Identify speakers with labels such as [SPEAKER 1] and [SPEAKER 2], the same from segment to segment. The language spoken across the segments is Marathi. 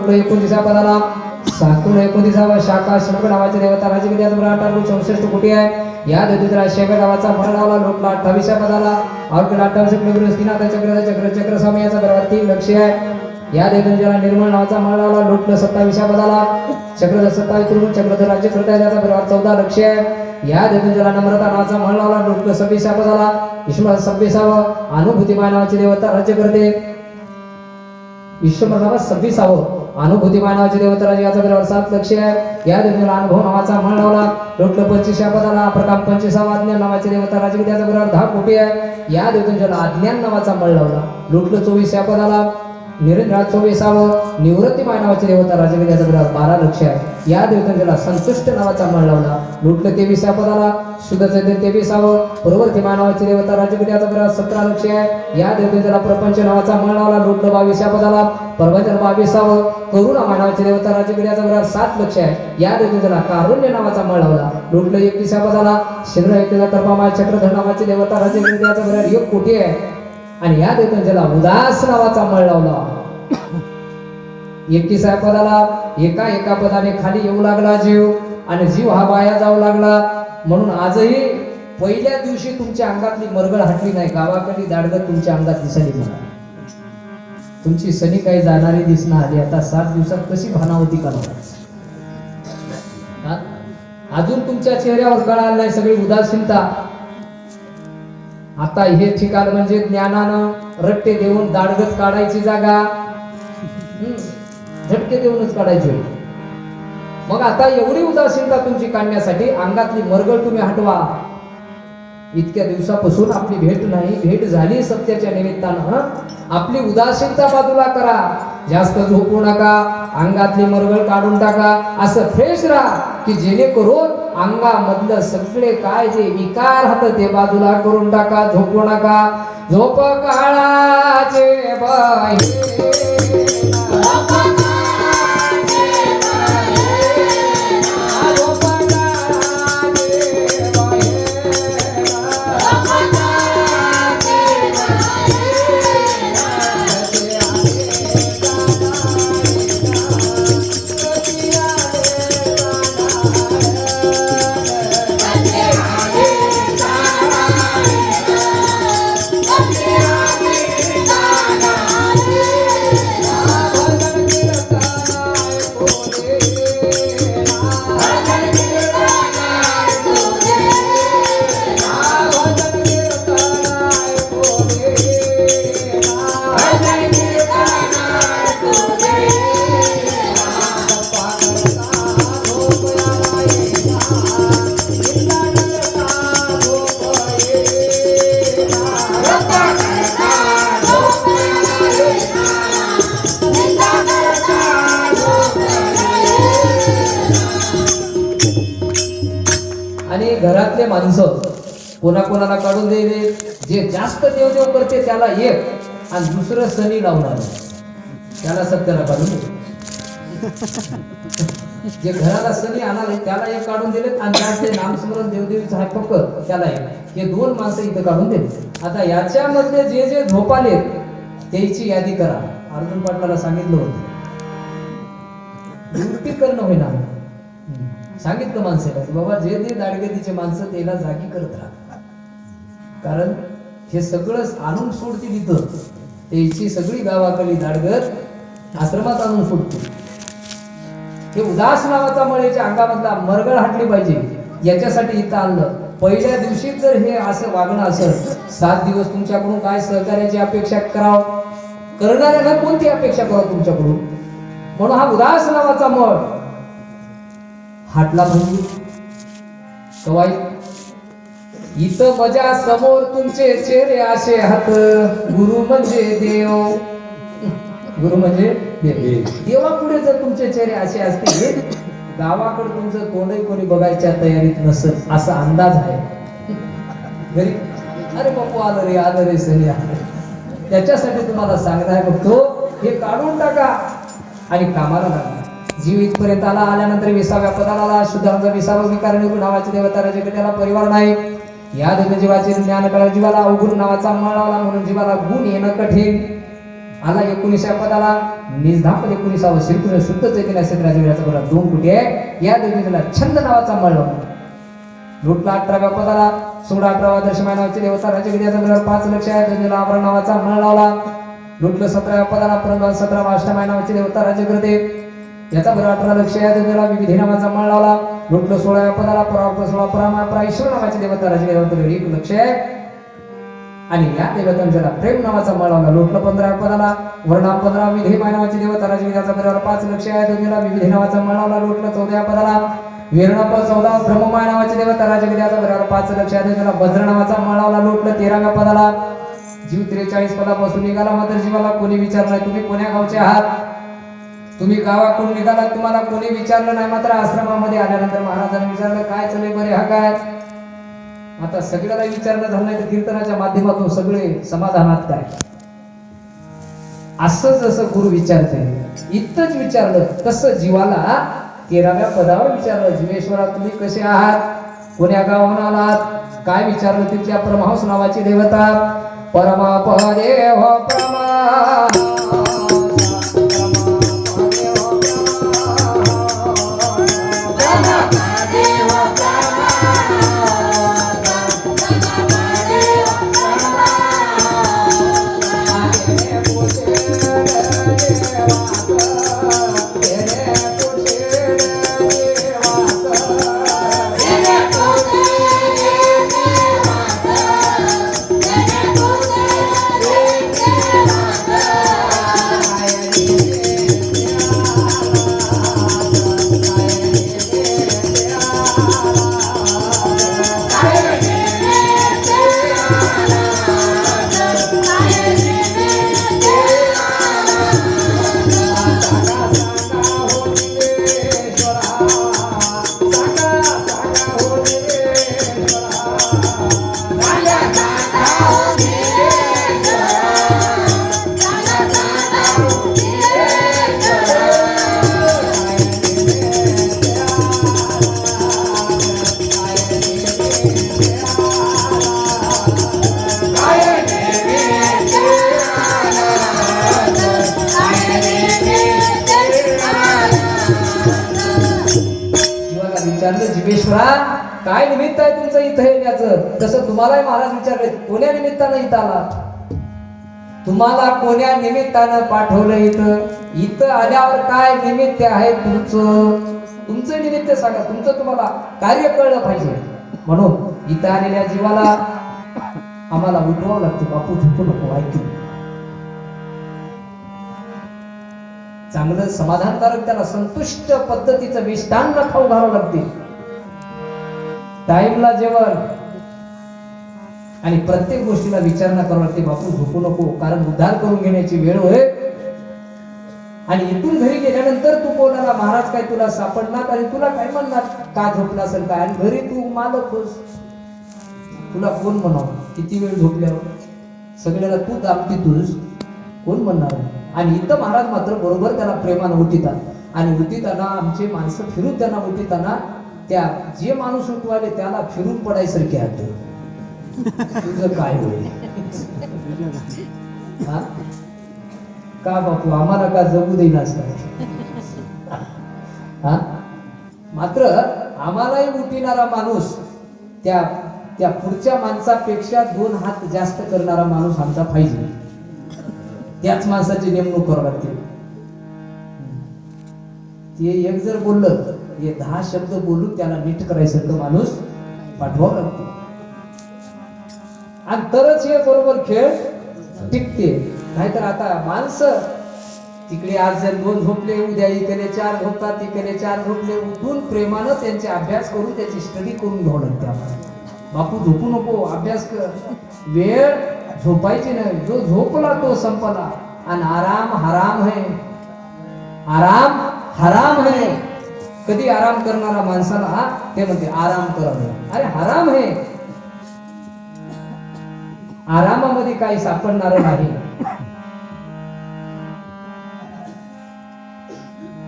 [SPEAKER 1] लुटलो 29 पदाला सातून 29 शाखा शंकर नावाच्या देवता राजगिर्याचा बरोबर 864 कोटी आहे या देवतेला शेगा नावाचा मळ लावला लुटला 28 पदाला और 28 किलोमीटर स्थिनाथ चक्र स्वामी याचा बरोबर 3 लक्ष आहे या देवतेला निर्मळ नावाचा मळ लावला लुटलं 27 पदाला चक्रधर 27 किलोमीटर चक्रधर राज्य करता याचा बरोबर 14 लक्ष आहे या देवतेला नम्रता नावाचा मळ लावला लुटलं 26 पदाला ईश्वर 26 अनुभूतिमान नावाची देवता राज्य करते ईश्वर नावा 26 अनुभूतिमान नावाची देवता राज्य याचा बरोबर 7 लक्ष आहे या देवतेला अनुभव नावाचा मळ लावला लुटलं 25 पदाला प्रकाम 25 अज्ञान नावाची देवता राज्य करते याचा बरोबर 10 कोटी आहे या देवतेला अज्ञान नावाचा मळ लावला लुटलं 24 पदाला निरंजन 24 निवृत्ती नावाची देवता राजगिर्याचा बरोबर 12 लक्ष आहे या देवतेला संतुष्ट नावाचा मळ लावला लुटलं 23 पदाला शुद्ध चैतन्य 23 प्रवर्ती नावाची देवता राजगिर्याचा बरोबर 17 लक्ष आहे या देवतेला प्रपंच नावाचा मळ लावला लुटलं 22 पदाला प्रवचन 22 करुणा नावाची देवता राजगिर्याचा बरोबर 7 लक्ष आहे या देवतेला कारुण्य नावाचा मळ लावला लुटलं 31 पदाला शिंद्र 31 कर्मा चक्रधर नावाची देवता राजगिर्याचा बरोबर 1 कोटी आहे आणि या देवतेला उदास नावाचा मळ लावला 21 पदाला एका पदाने खाली येऊ लागला जीव आणि जीव हा वाया जाऊ लागला म्हणून आजही पहिल्या दिवशी तुमच्या अंगातली मरगळ हटली नाही गावाकडली दाडगत तुमच्या अंगात दिसली मला तुमची सनी काही जाणारी दिसणं आली आता 7 दिवसात कशी भानावती करणार अजून तुमच्या चेहऱ्यावर गळ आला नाही सगळी उदासीनता आता हे ठिकाण म्हणजे ज्ञानानं रट्टे देऊन दाडगत काढायची जागा झटके देऊनच काढायची मग आता एवढी उदासीनता तुमची काढण्यासाठी अंगातली मरगळ तुम्ही हटवा इतक्या दिवसापासून आपली भेट नाही भेट झाली सत्याच्या निमित्तानं आपली उदासीनता बाजूला करा जास्त झोपू नका अंगातली मरगळ काढून टाका असं फ्रेश राहा की जेणेकरून अंगामधलं सगळे काय जे विकार हात ते बाजूला करून टाका झोपू नका झोप काळाचे बाहेर घरातले माणसं कोणाकोणाला काढून दिले जे जास्त देवदेव करते त्याला एक आणि दुसरं सनी लावणार त्याला सत्याला काढून दिले जे घराला सनी आणणार त्याला एक काढून दिले आणि त्याचे नामस्मरण देवदेवीचा हात फक्त त्याला एक हे 2 माणसं इथं काढून दिले आता याच्यामध्ये जे जे झोपाले त्याची यादी करा अर्जुन पाटलाला सांगितलं होतं दुर्टी करणं होईना सांगितलं माणसाला बाबा जे जे दाडगेतीचे माणसं त्याला जागी करत राहा कारण हे सगळंच आणून सोडतील इथं त्याची सगळी गावाकडली दाडगत आश्रमात आणून सोडतील हे उदास नावाचा मळेच्या अंगामधला मरगळ हटली पाहिजे याच्यासाठी इथं आणलं पहिल्या दिवशी जर हे असं वागणं असेल 7 दिवस तुमच्याकडून काय सहकार्याची अपेक्षा करावं करणाऱ्याला कोणती अपेक्षा करावं तुमच्याकडून म्हणून हा उदास नावाचा मळ हाटला म्हणजे कवाई इथं मजा समोर तुमचे चेहरे असे हात गुरु म्हणजे देव गुरु म्हणजे देवापुढे जर तुमचे चेहरे असे असतील गावाकडे तुमचं तोंडही कोणी बघायच्या तयारीत नसेल असा अंदाज आहे घरी अरे बापू आलं रे सनी आलं त्याच्यासाठी तुम्हाला सांगत आहे बघतो हे काढून टाका आणि कामाला लागा जीव इथपर्यंत आल्यानंतर 20व्या पदाला आला शुद्धांग 20वा विकार निगुण नावाची देवता राजगटाला परिवार नाही या देव जीवाचे ज्ञान कळा जीवाला अवगुण नावाचा मळ लावला म्हणून जीवाला गुण येणं कठीण आला 19व्या पदाला निजधापद 19वा श्रीकृष्ण शुद्ध चैतन्य क्षेत्राचा बरोबर 2 कोटी आहे. या देवीला छंद नावाचा मळ लावला. लुटला 18व्या पदाला 16-18वा दशमाय नावाची देवता राजगिरीचा बरोबर 5 लक्ष आहे. देवीला आभरण नावाचा मळ लावला. लुटलं 17व्या पदाला परंतु 17वा अष्टमाय नावाची देवता राजगिरदेव याचा बरोबर 18 लक्ष आहे. देवीला विविधी नावाचा मळ लावला. लुटलं 16व्या पदाला 16 पराईश्वर नावाची देवता राजगिरीवर 1 लक्ष आहे. आणि या देवतांच्याला प्रेम नावाचा मळ लावला. लुटलं 15व्या पदाला वर्णा 15 विधी नावाची देवता राजगिरीचा बरोबर 5 लक्ष आहे. देवीला विविधी नावाचा मळ लावला. लुटलं 14व्या पदाला वीरणप 14 ब्रह्ममाय नावाची देवता राजगिरीचा बरोबर 5 लक्ष आहे. देवीला वज्र नावाचा मळ लावला. लुटलं 13व्या पदाला जीव 43 पदापासून निघाला. मात्र जीवाला कोणी विचारलं नाही तुम्ही कोण्या गावचे आहात, तुम्ही गावाकडून निघालात, तुम्हाला कोणी विचारलं नाही. मात्र आश्रमामध्ये आल्यानंतर महाराजांनी विचारलं काय चले बरे हा काय. आता सगळ्याला विचारणं झालं नाही तर कीर्तनाच्या माध्यमातून सगळे समाधानात काय. असं जसं गुरु विचारते इतकंच विचारलं तसं जीवाला 13व्या पदावर विचारलं जीवेश्वरा तुम्ही कसे आहात, कोण्या गावाहून आलात, काय विचारलं. तिच्या परमहंस नावाची देवता परमपदेव प्रमा जीवेश्वरा काय निमित्त आहे तुमचं इथं येण्याचं. तसं तुम्हालाही महाराज विचारले कोण्या निमित्तानं इथं आलात, तुम्हाला कोण्या निमित्तानं पाठवलं इथं, इथं आल्यावर काय निमित्त आहे तुमचं, तुमचं निमित्त सांगा, तुमचं तुम्हाला कार्य कळलं पाहिजे. म्हणून इथं आलेल्या जीवाला आम्हाला उठवावं लागते. बापू झोपू नको, ऐकू चांगलं समाधानकारक त्याला संतुष्ट पद्धतीचं मिष्टान्न खाऊ घालावं लागते. टाइमला जेवण आणि प्रत्येक गोष्टीला विचारणा करावं लागते. बापू झोपू नको, कारण उद्धार करून घेण्याची वेळ होय. आणि इथून घरी गेल्यानंतर तू बोलायला महाराज काय तुला सापडणार आणि तुला काय म्हणणार का झोपला असेल काय. आणि घरी तू मालक होस, तुला कोण म्हणावं किती वेळ झोपल्यावर, सगळ्याला तू दाबती तुझ कोण म्हणणार आहे. आणि इथं महाराज मात्र बरोबर त्याला प्रेमानं उठीतात आणि उठीताना आमचे माणसं फिरून त्यांना उठीताना त्या जे माणूस उठवाले त्याला फिरून पडायसारखे आहे. तुझं काय होईल का बापू, आम्हाला का जगू देईनास हा. मात्र आम्हालाही उठविणारा माणूस त्या त्या पुढच्या माणसापेक्षा 2 हात जास्त करणारा माणूस आमचा पाहिजे. त्याच माणसाची नेमणूक करावी लागते. ते एक जर बोललं हे 10 शब्द बोलून त्याला नीट करायसारखं माणूस पाठवावं लागतो. आणि तरच हे बरोबर खेळ टिकते. नाहीतर आता माणसं तिकडे आज जर 2 झोपले, उद्या इकडे 4 झोपतात, तिकडे 4 झोपले, उठून प्रेमानं त्यांचे अभ्यास करून त्याची स्टडी करून घ्यावं लागते. आम्हाला बापू झोपू नको, अभ्यास कर. वेळ झोपायची नाही, जो झोपला तो संपला. आणि आराम हराम है, आराम हराम है. कधी आराम करणारा माणसाला ते म्हणते आराम करावे, अरे हराम है. आरामामध्ये काही सापडणार नाही.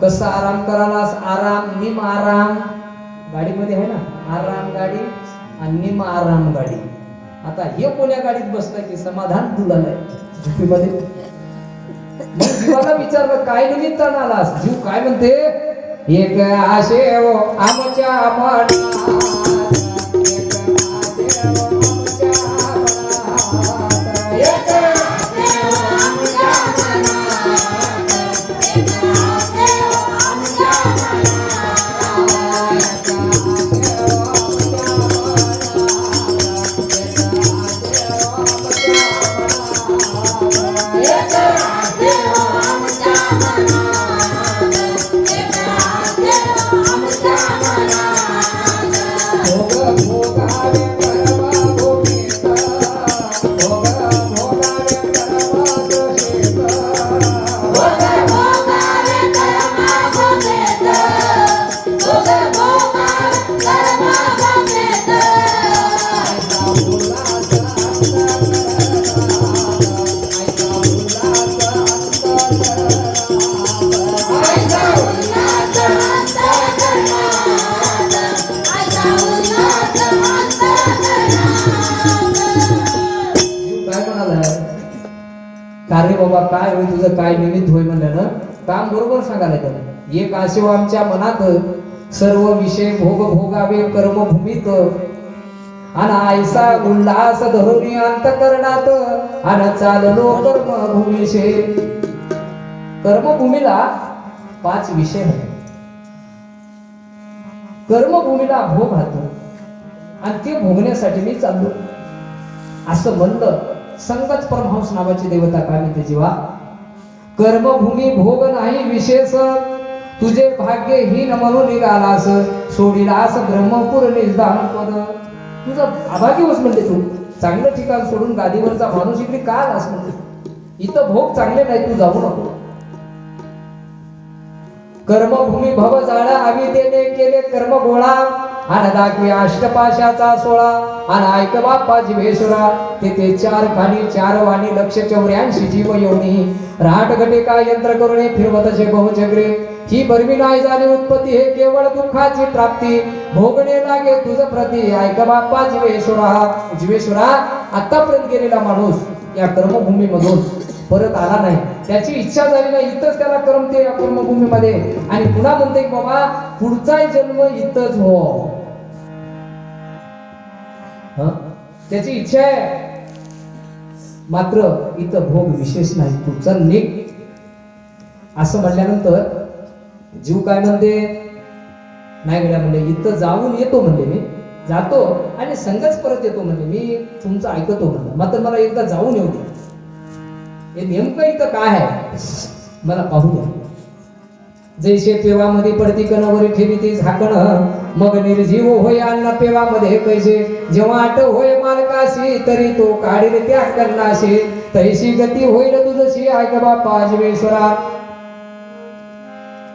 [SPEAKER 1] कसं आराम करायलास, आराम निम आराम गाडीमध्ये आहे ना, आराम गाडी आणि निम आराम गाडी. आता हे कोण्या गाडीत बसलाय की समाधान तुला नाही झोपेमध्ये. मग जीवाला विचारलं काय निमित्तानं आलास? जीव काय म्हणते? एक आशे हो आमच्या मनात, एक आशे हो आमच्या मनात, एक आशे हो आमच्या मनात, एक आशे हो आमच्या मनात, एक आशे हो आमच्या मनात, एक आशे हो आमच्या अरे बाबा काय होय तुझं काय निमित्त होय म्हणल्यानं काम बरोबर सांगायला त्याने. एक आशेव आमच्या मनात सर्व विषय भोग भोगावे कर्मभूमीत, आणि आयसा उल्हास धरुनी अंतकरणात, आणि चाललो कर्मभूमीशे. कर्मभूमीला 5 विषय आहेत. कर्मभूमीला भोग राहतो आणि ते भोगण्यासाठी मी चाललो असं म्हणलं. संगच परमहंस नावाची देवता काय म्हणते? जीवा कर्मभूमी भोग नाही विशेष, तुझे भाग्यहीन म्हणून निघालास, सोडिलास ब्रह्मपूर निजदान पद. तुझं अभाग्य होस म्हणते, तू चांगलं ठिकाण सोडून गादीवरचा माणूस इकडे का आलास म्हणते? इथं भोग चांगले नाही, तू जाऊ नको. कर्मभूमी भव जाळा अविद्येने केले कर्म गोळा, आणि दाखवे अष्टपाशाचा 16, आणि ऐक बाप्पा जिवेश्वरा तेथे 4 खाणी 4 वाणी 184 जीव योनी, राट गटे का यंत्र करुणे फिरवतसे बहुचक्रे. ही बरवी नाही झाली उत्पत्ती, हे केवळ दुःखाची प्राप्ती, भोगणे लागे तुझ प्रती. ऐक बाप्पा जिवेश्वरा आतापर्यंत गेलेला माणूस या कर्मभूमी मधून परत आला नाही, त्याची इच्छा झाली नाही, इथंच त्याला करमते या कर्मभूमीमध्ये. आणि पुन्हा म्हणते बाबा पुढचा जन्म इथंच हो. त्याची इच्छा आहे, मात्र इथं भोग विशेष नाही, तू चल निघ असं म्हणल्यानंतर जीव काय म्हणते? नाही गड्या म्हणले, इथं जाऊन येतो म्हणले, मी जातो आणि संगच परत येतो म्हणले, मी तुमचं ऐकतो म्हणलं, मात्र मला एकदा जाऊन येऊ दे. हे नेमकं इथं काय आहे मला पाहू द्या. जैसे पेवामध्ये पडती कणवरी ठेवी ती झाकण, मग निर्जीव होय अन्न पेवामध्ये कैसे. जेव्हा आठ होय मालकाशी, तरी तो काढील त्या कर्णाशी, तैशी गती होईल तुझशी. ऐक बाप्पा जिवेश्वरा.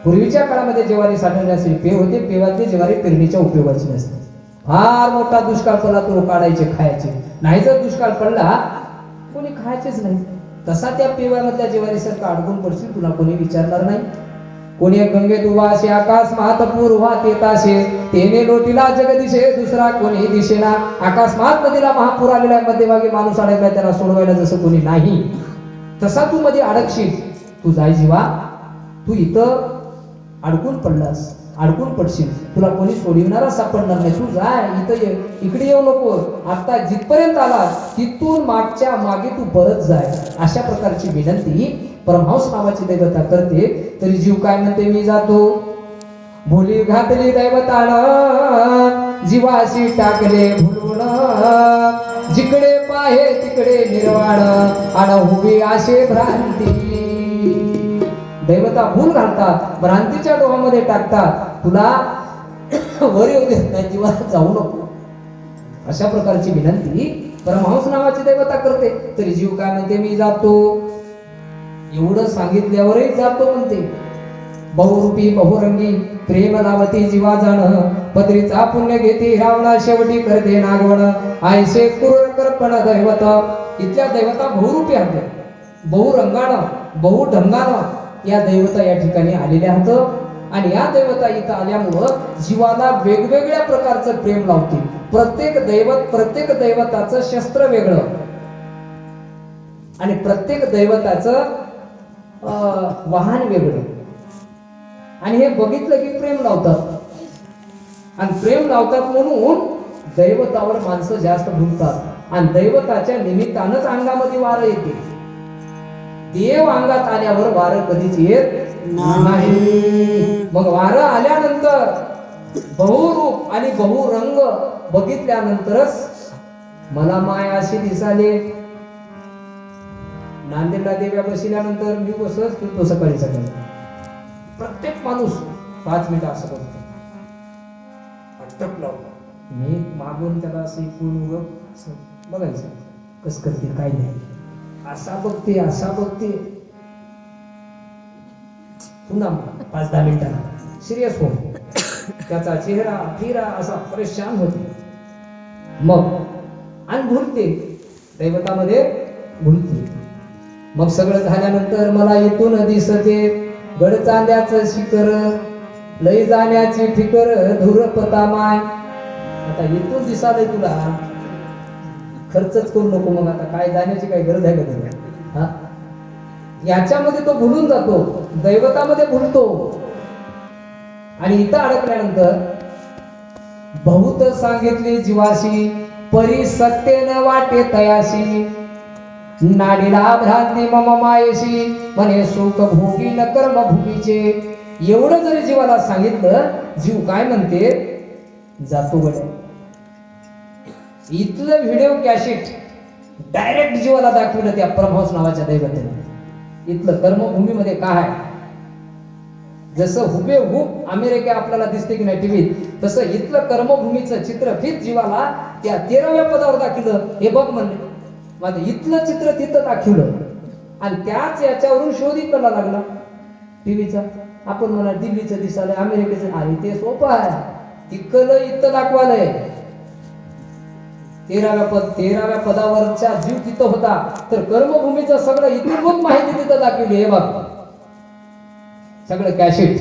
[SPEAKER 1] पूर्वीच्या काळामध्ये ज्वारी साठवण्याचे पेव होते, पेवातले ज्वारी पेरणीच्या उपयोगाची नसते. फार मोठा दुष्काळ पडला तो काढायचे खायचे नाही, जर दुष्काळ पडला कोणी खायचेच नाही. तसा त्या पेवामधल्या ज्वारीसारखा अडकून पडशील, तुला कोणी विचारणार नाही. कोणी गंगेत उवासे आकाश महातपूर वाहत येताशे, तेने लोटीला जगदिशे दुसरा कोणी दिशेना. आकाश महात नदीला महापूर आलेला आहे, मध्यभागी माणूस अडकलाय, त्याला सोडवायला जसं कोणी नाही, तसा तू मध्ये अडकशील. तू जाय जीवा, तू इथं अडकून पडलास, अडकून पडशील, तुला कोणी सोडविणारा सापडणार नाही. तू जाय, इथं ये, इकडे येऊ नको. आता जिथपर्यंत आलास तिथून मागच्या मागे तू परत जाय. अशा प्रकारची विनंती परमहंस नावाची देवता करते. तरी जीव काय म्हणते? मी जातो. भोली घातली दैवतान, जीवाशी टाकले भुलवून, जिकडे पाहे तिकडे निर्वाण, आणि उभी आशे भ्रांती. दैवता भूल घालतात, भ्रांतीच्या डोहामध्ये टाकतात, तुला वर येऊ देत नाही, जीवाला जाऊ नको. अशा प्रकारची विनंती परमहंस नावाची देवता करते. तरी जीव काय म्हणते? मी जातो. एवढं सांगितल्यावरही जातो म्हणते. बहुरूपी बहुरंगी प्रेम लावती जीवा जाण, पत्रीचा पुण्य घेते रावणा शेवटी करते नागवण. आयसे क्रूर कर्पण दैवत. इथल्या देवता बहुरूपी आहेत, बहुरंगानं बहुढंगानं या देवता या ठिकाणी आलेल्या आहेत. आणि या देवता इथं आल्यामुळं जीवाला वेगवेगळ्या प्रकारचं प्रेम लावते. प्रत्येक दैवताचं शस्त्र वेगळं, आणि प्रत्येक दैवताचं वाहन वेगळं. आणि हे बघितलं की प्रेम लावतात आणि प्रेम लावतात म्हणून दैवतावर माणसं जास्त भुलतात आणि दैवताच्या निमित्तानंच अंगामध्ये वारं येते. देव अंगात आल्यावर वारं कधीच येत नाही. मग वारं आल्यानंतर बहुरूप आणि बहुरंग बघितल्यानंतरच मला माय अशी दिसाले. नांदेडला देव्या बसल्यानंतर मी बसच फिरतो सकाळी सकाळी. प्रत्येक माणूस 5 मिनिटं असं करतो, अटक लावतो. मी मागून त्याला असं इकडून उभं बघायचं कस करते काय नाही. असा बघते असा बघते, पुन्हा 5-10 मिनिटांना सिरियस होऊन त्याचा चेहरा फिरा असा परेशान होते. मग आणि भुलते, दैवतामध्ये भुलते. मग सगळं झाल्यानंतर मला इथून दिसते गड चांद्याचं शिखर, लई जाण्याची फिकर धुरपता माय. आता इथून दिसालय तुला, खर्चच करू नको. मग आता काय जाण्याची काही गरज आहे का तुला? हा, याच्यामध्ये तो भुलून जातो, दैवतामध्ये भुलतो. आणि इथं अडकल्यानंतर बहुत सांगितले जीवाशी, परी सत्तेन वाटे तयाशी. नाडीला भ्रांती मम मायेशी, म्हणे सुख भोगी न कर्म भोगीचे. एवढं जरी जीवाला सांगितलं, जीव काय म्हणते, जातो गड्या. इथलं व्हिडिओ कॅसेट डायरेक्ट जीवाला दाखवलं त्या प्रभास नावाच्या दैवतेने. इथलं कर्मभूमीमध्ये काय आहे, जसं हुबेहूब अमेरिका आपल्याला दिसते की नाही टीव्हीत, तसं इथलं कर्मभूमीचं चित्रफित जीवाला त्या 13व्या पदावर दाखवलं. हे बघ म्हणले, माझं इथलं चित्र तिथं दाखवलं. आणि त्याच याच्यावरून शोध इकडला लागला टीव्हीचा. आपण म्हणा दिल्लीचं दिसालंय, अमेरिकेचं आहे, ते सोपं आहे. तिकडलं इथं दाखवालंय. 13व्या पदावरचा जीव तिथं होता, तर कर्मभूमीचं सगळं इथून माहिती तिथं दाखवली. हे बघ सगळं कॅसेट.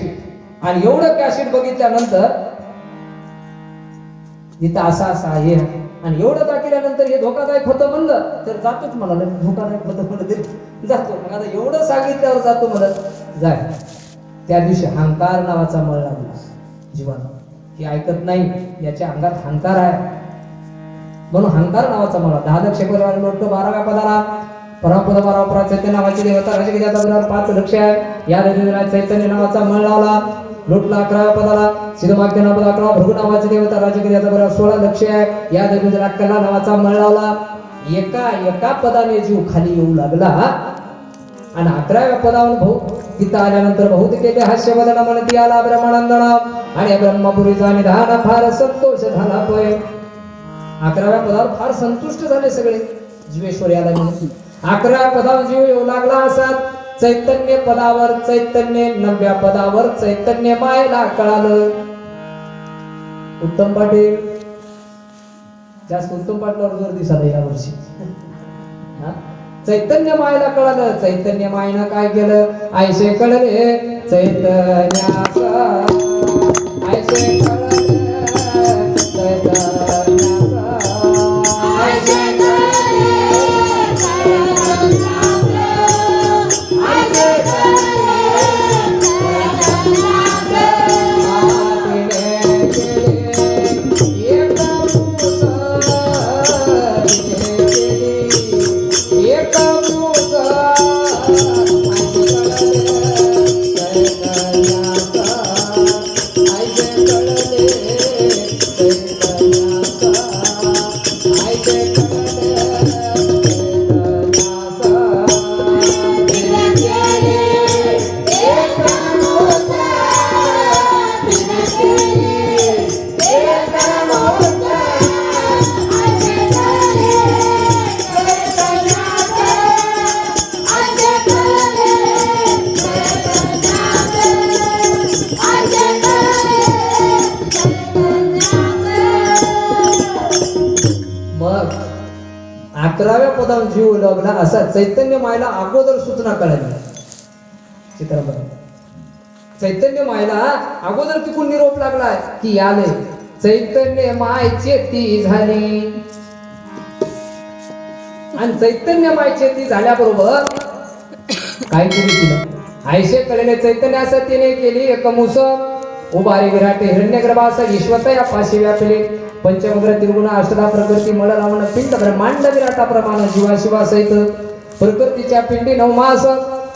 [SPEAKER 1] आणि एवढं कॅसेट बघितल्यानंतर इथं असा असा आहे. आणि एवढं दाखवल्यानंतर हे धोकादायक होतं म्हणलं तर जातोच म्हणाले. धोकादायक होतं म्हणलं तरी जातो. मग आता एवढं सांगितल्यावर जातो म्हणत जाय. त्या दिवशी अहंकार नावाचा मळ लागला जीवाला. हे ऐकत नाही, याच्या अंगात अहंकार आहे म्हणून अहंकार नावाचा मळा. 10 लक्ष लोटतो 12व्या पदाला. परमपद 12 चैतन्य नावाची देवता राजगिरीचा 5 लक्ष आहे. या देवीला चैतन्य नावाचा मळ लावला. लोटला 11व्या पदाला. सिद्धमाख्य नावाचा 11 भृगु नावाची देवता राजगिरीचा 16 लक्ष आहे. या देवीला कला नावाचा मळ लावला. एका पदाने जीव खाली येऊ लागला. आणि 11व्या पदावर भाऊ तिथं आल्यानंतर बहुत केले हास्य बदन म्हणती आला ब्रह्मानंदन. आणि ब्रह्मपुरीचा निधान फार संतोष झाला. पय 11व्या पदावर फार संतुष्ट झाले सगळे जीवेश्वर्याला म्हणून. 11व्या पदावर जीव येऊ लागला. असा चैतन्य पदावर चैतन्य, 9व्या पदावर चैतन्य मायला कळालं. उत्तम पाटील जास्त उत्तम पाटलावर जोर दिसाला या वर्षी. चैतन्य मायला कळालं. चैतन्य मायनं काय केलं, आयसे कळले चैतन्याचा, आयसे कळले चैतन्याचा, आयसे जीव लागला. असा चैतन्य मायला अगोदर सूचना कळाली. चित्रामध्ये चैतन्य मायला अगोदर तिकून निरोप लागलाय की आले. चैतन्य माय चेती झाली. आणि चैतन्य माय चेती झाल्याबरोबर काय केली तिला, आयशे कळले चैतन्यास तिने केली एकमुस उभारी विराटे हिरण्यगर्भास ईश्वत या पाशी व्यापले पंचमग्र त्रिगुण अष्टधा प्रकृती मळ लावण पिंड ब्रह्मांड विराटा प्रमाण जीवा शिवा सहित प्रकृतीच्या पिंडी 9 मास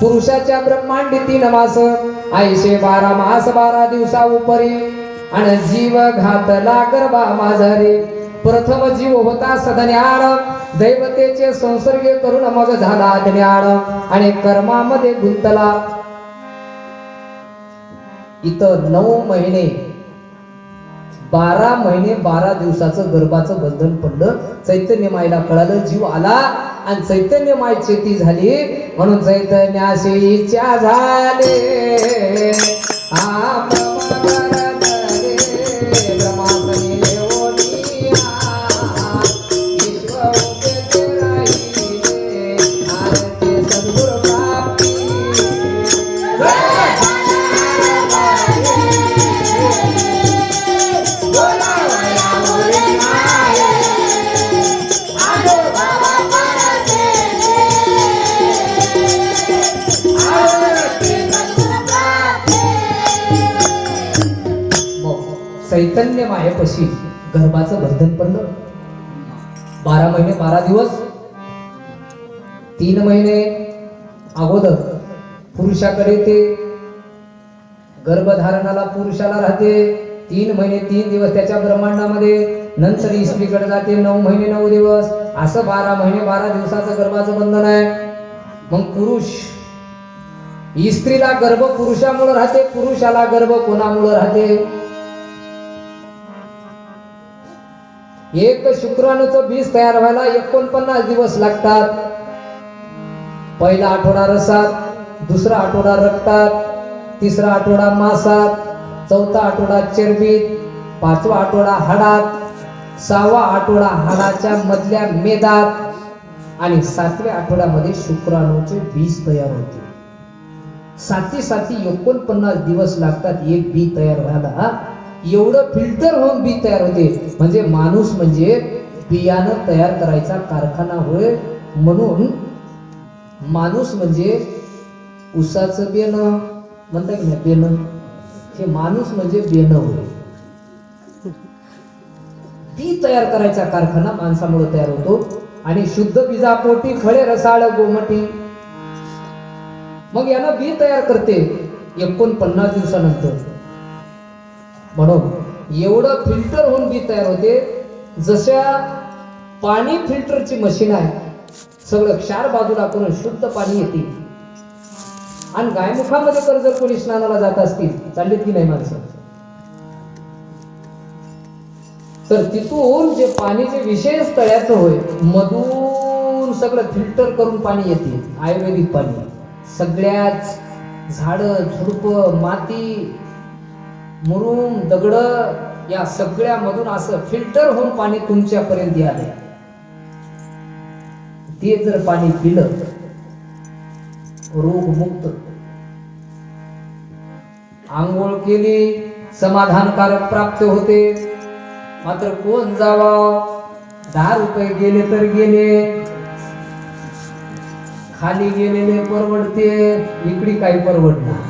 [SPEAKER 1] पुरुषाच्या ब्रह्मांडी 3 मास आयशे 12 मास 12 दिवसा उपरी आणि जीव घातला गर्भा माझारी प्रथम जीव होता सदन्याड दैवतेचे संसर्ग करून मग झाला ज्ञान आणि कर्मामध्ये गुंतला इथं 9 महिने 12 महिने 12 दिवसाचं गर्भाचं बंधन पडलं चैतन्य मायला कळालं जीव आला आणि चैतन्य माय चेती झाली म्हणून चैतन्याशी इच्छा झाले चैतन्य मायेपाशी गर्भाचं बंधन पडलं 12 महिने 12 दिवस 3 महिने अगोदर पुरुषाकडे ते गर्भधारणाला पुरुषाला राहते 3 महिने 3 दिवस त्याच्या ब्रह्मांडामध्ये नंतर स्त्रीकडे जाते 9 महिने 9 दिवस असं 12 महिने 12 दिवसाचं गर्भाचं बंधन आहे मग पुरुष स्त्रीला गर्भ पुरुषामुळे राहते पुरुषाला गर्भ कोणामुळे राहते एक शुक्राणूचं बीज तयार व्हायला 49 दिवस लागतात पहिला आठवडा रसात दुसरा आठवडा रक्तात तिसरा आठवडा मांसात चौथा आठवडा चरबीत पाचवा आठवडा हाडात 6वा आठवडा हाडाच्या मधल्या मेदात आणि 7व्या आठवड्यामध्ये शुक्राणूचे बीज तयार होते साती 49 दिवस लागतात एक बी तयार व्हायला एवढं फिल्टर होऊन बी तयार होते म्हणजे माणूस म्हणजे बियाणं तयार करायचा कारखाना होय म्हणून माणूस म्हणजे उसाचं बेणं म्हणता की नाही बेणं हे माणूस म्हणजे बेणं होय बी तयार करायचा कारखाना माणसामुळे तयार होतो आणि शुद्ध बीजापोटी फळे रसाळ गोमटी मग यानं बी तयार करते 49 दिवसानंतर म्हणून एवढं फिल्टर होऊन बी तयार होते जशा पाणी फिल्टरची मशीन आहे सगळं क्षार बाजूला करून शुद्ध पाणी येते आणि गायमुखामध्ये जर कोणी स्नानाला जात असतील चाललीत की नाही माणसं तर तिथून जे पाणी जे विशेष तळ्याचं होय मधून सगळं फिल्टर करून पाणी येते आयुर्वेदिक पाणी सगळ्याच झाडं झुडप माती मुरुम दगड या सगळ्या मधून असं फिल्टर होऊन पाणी तुमच्यापर्यंत आले ते जर पाणी पिलं रोगमुक्त आंघोळ केली समाधानकारक प्राप्त होते मात्र कोण जावा 10 रुपये गेले तर गेले खाली गेलेले परवडते इकडे काही परवडणार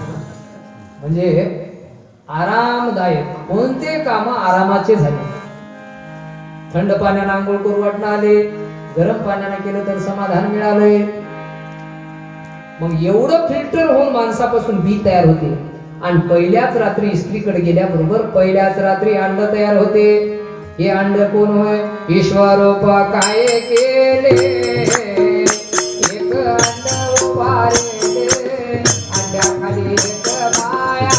[SPEAKER 1] म्हणजे आरामदायक कोणते काम आरामाचे झाले थंड पाण्याने आंघोळ करू वाटणं आले गरम पाण्याने केलं तर समाधान मिळालंय मग एवढं फिल्टर होऊन माणसापासून बी तयार होते आणि पहिल्याच रात्री स्त्रीकडे गेल्याबरोबर पहिल्याच रात्री अंड तयार होते हे अंड कोण होय ईश्वरोपा काय केले एक अंड उभारले अंड्याखाली एक माया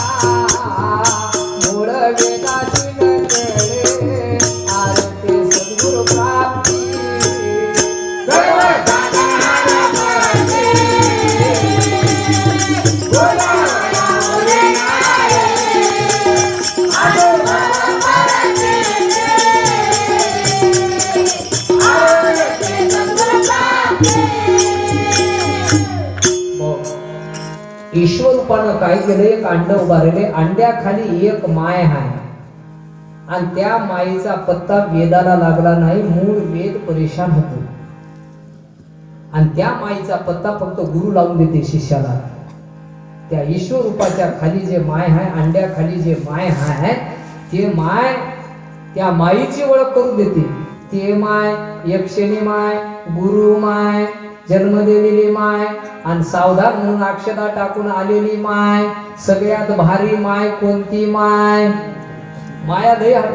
[SPEAKER 1] मूळ वेदाची नकळे आरती सद्गुरु प्राप्ती ईश्वर रूपानं काय केलं एक अंड उभारले अंड्याखाली एक माय आहे आणि त्या मायेचा पत्ता वेदाला लागला नाही मूळ वेद परेशान होतो आणि त्या मायेचा पत्ता फक्त गुरु लावून देते शिष्याला त्या ईश्वर रूपाच्या खाली जे माय आहे, अंड्याखाली जे माय आहे, ते माय त्या माईची ओळख करून देते. ते माय यक्षिणी माय, गुरु माय, जन्म दिलेली माय, आणि सावधान म्हणून अक्षता टाकून आलेली माय. सगळ्यात भारी माय कोणती माय? माया लय हात,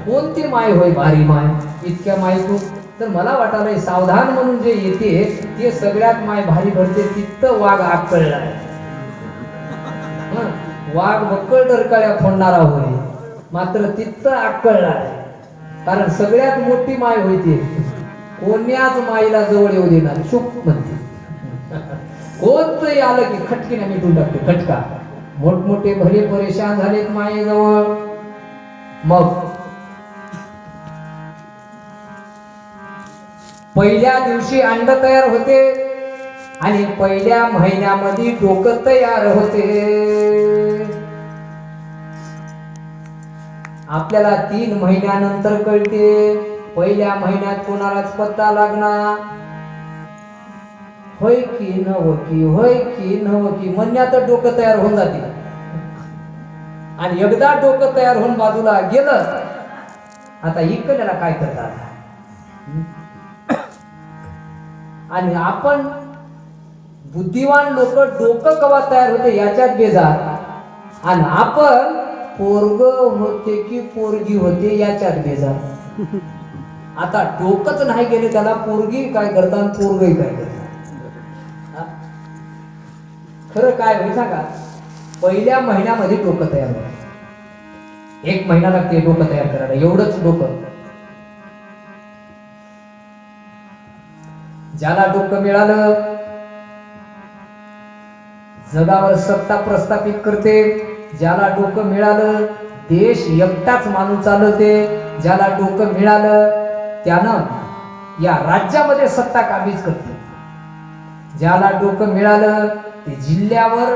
[SPEAKER 1] कोणती माय होय भारी माय? इतक्या माय तू तर मला वाटायला सावधान म्हणून जे येते ते सगळ्यात माय भारी भरते. तिथं वाघ आकळलाय. वाघ बक्कळ डरकाळ्या फोडणारा होय, मात्र तिथं आकळलाय. कारण सगळ्यात मोठी माय होती. कोण्याच माईला जवळ येऊ देणार, चुप म्हणते. कोणतंही आलं की खटकीने मिटून टाकते. खटका. मोठमोठे भले परेशान झालेत मायेजवळ. मग पहिल्या दिवशी अंड तयार होते आणि पहिल्या महिन्यामध्ये डोकं तयार होते. आपल्याला 3 महिन्यानंतर कळते. पहिल्या महिन्यात कोणालाच पत्ता लागणार. होय की नवकी, होय की नवकी म्हणण्यात डोकं तयार होऊन जाते. आणि एकदा डोकं तयार होऊन बाजूला गेलं, आता इकडल्याला काय करतात? आणि आपण बुद्धिवान लोक डोकं कवा तयार होते याच्यात बेजार, आणि आपण पोरग होते की पोरगी होते याच्यात बेजार. आता डोकंच नाही गेले त्याला पोरगी काय करतात, पोरगही काय करतात. खरं काय होईल सांगा? पहिल्या महिन्यामध्ये डोकं तयार होतं. 1 महिना लागते डोकं तयार करायला. एवढंच डोकं. ज्याला डोकं मिळालं जगावर सत्ता प्रस्थापित करते. ज्याला डोकं मिळालं देश एकटाच माणूस चालवते. ज्याला डोकं मिळालं त्यानं या राज्यामध्ये सत्ता काबीज करते. ज्याला डोकं मिळालं ते जिल्ह्यावर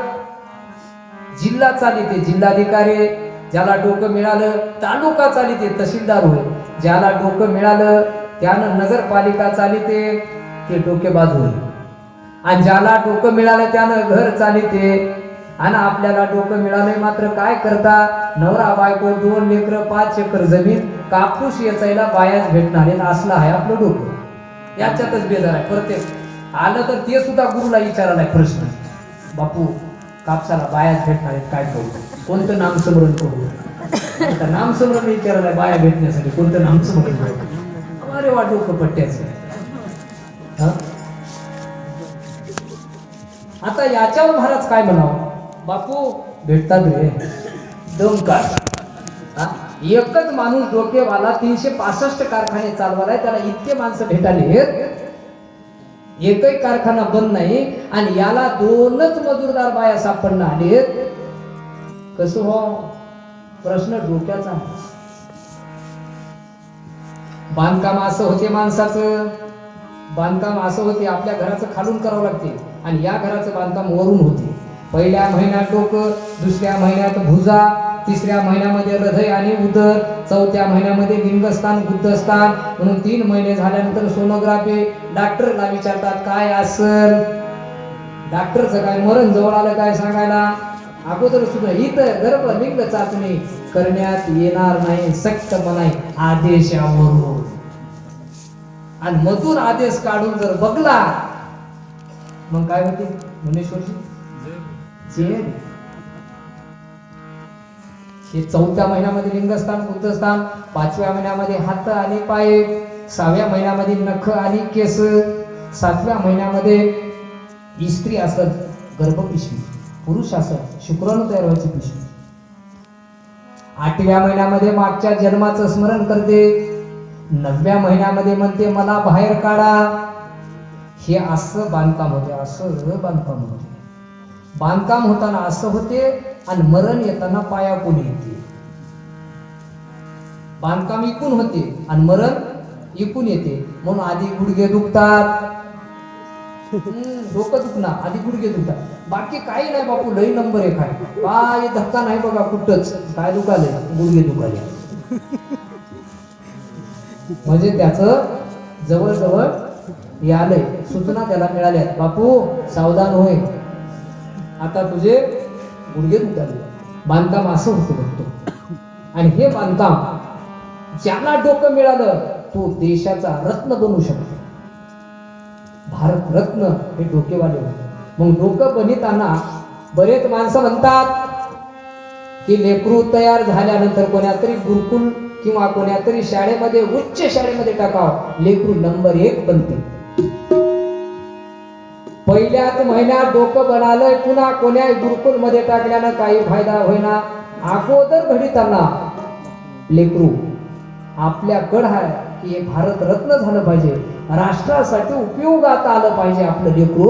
[SPEAKER 1] जिल्हा चालिते, जिल्हाधिकारी. ज्याला डोकं मिळालं तालुका चालिते, तहसीलदार होय. ज्याला डोकं मिळालं त्यानं नगरपालिका चालिते, ते डोकेबाज होय. आणि ज्याला डोकं मिळालं त्यानं घर चालिते. आणि आपल्याला डोकं मिळालंय मात्र काय करता? नवरा बायको, 2 लेकरं, 5 एकर जमीन, कापूस वेचायला बायाच भेटणार आहेत. असलं आहे आपलं डोकं. याच्यातच बेजार आहे. प्रत्येक आलं तर ते सुद्धा गुरुला विचारायला प्रश्न, बापू कापसाला बायाच भेटणार आहेत, काय करू? कोणतं नामस्मरण करू? आता नामस्मरण विचारायला बाया भेटण्यासाठी कोणतं नामस्मरण करू? अरे वा, डोकं पट्ट्याचं. आता याच्यावर महाराज काय म्हणावं? बापू भेटतात रे, दम काढ. एकच माणूस डोकेवाला 365 कारखाने चालवायला, त्याला इतके माणसं भेटाले, एकही कारखाना बंद नाही. आणि याला 2च मजूरदार बाया सापडणार आहेत. कसं हो? प्रश्न डोक्याचा. बांधकाम असं होते माणसाचं, बांधकाम असं होते आपल्या घराचं खालून करावं लागते आणि या घराचं बांधकाम वरून होते. पहिल्या महिन्यात डोकं, दुसऱ्या महिन्यात भुजा, तिसऱ्या महिन्यामध्ये हृदय आणि उदर, चौथ्या महिन्यामध्ये लिंगस्थान, गुद्धस्थान. म्हणून 3 महिने झाल्यानंतर सोनोग्राफी. डॉक्टरला विचारतात काय असेल? डॉक्टरचं काय मरण जवळ आलं काय सांगायला? अगोदर सुद्धा इथं गर्भलिंग चाचणी करण्यात येणार नाही, सक्त मनाई आदेशावरून. आणि मधून आदेश काढून जर बघला मग काय होते? मुनेश्वरजी जेल. हे 4थ्या महिन्यामध्ये लिंगस्थान, गुद्धस्थान, 5व्या महिन्यामध्ये हात आणि पाय, 6व्या महिन्यामध्ये नख आणि केस, 7व्या महिन्यामध्ये स्त्री असत गर्भपिशवी, पुरुष असत शुक्राणू तयार व्हायची पिशवी, 8व्या महिन्यामध्ये मागच्या जन्माचं स्मरण करते, 9व्या महिन्यामध्ये म्हणते मला बाहेर काढा. हे असं बांधकाम होते, असं बांधकाम होते. बांधकाम होताना असं होते आणि मरण येताना पायापुढे येते. बांधकाम इकून होते आणि मरण इकून येते. म्हणून आधी गुडघे दुखतात, डोकं दुखणार, आधी गुडघे दुखतात, बाकी काही नाही बापू. लई नंबर 1 आहे, काय धक्का नाही बघा कुठंच. काय दुखाले? गुडघे दुखाले. म्हणजे त्याचं जवळजवळ हे आलंय, सूचना त्याला मिळाल्या, बापू सावधान होय, आता तुझे गुडघे दुखायला. बांधकाम असं होतं बघतो. आणि हे बांधकाम ज्याला डोकं मिळालं तो देशाचा रत्न बनू शकतो. भारत रत्न हे डोकेवाले होते. मग डोकं बनिताना बरेच माणसं म्हणतात की लेकरू तयार झाल्यानंतर कोणातरी गुरुकुल किंवा कोणातरी शाळेमध्ये उच्च शाळेमध्ये टाकाव, लेकरू नंबर 1 बनते. पहिल्याच महिन्यात डोकं बनालंय, पुन्हा कोण्या गुरुकुल मध्ये टाकल्यानं काही फायदा होईना. अगोदर घडीताना लेकरू आपल्याकडं आहे की हे भारत रत्न झालं पाहिजे, राष्ट्रासाठी उपयोगात आलं पाहिजे आपलं लेकरू,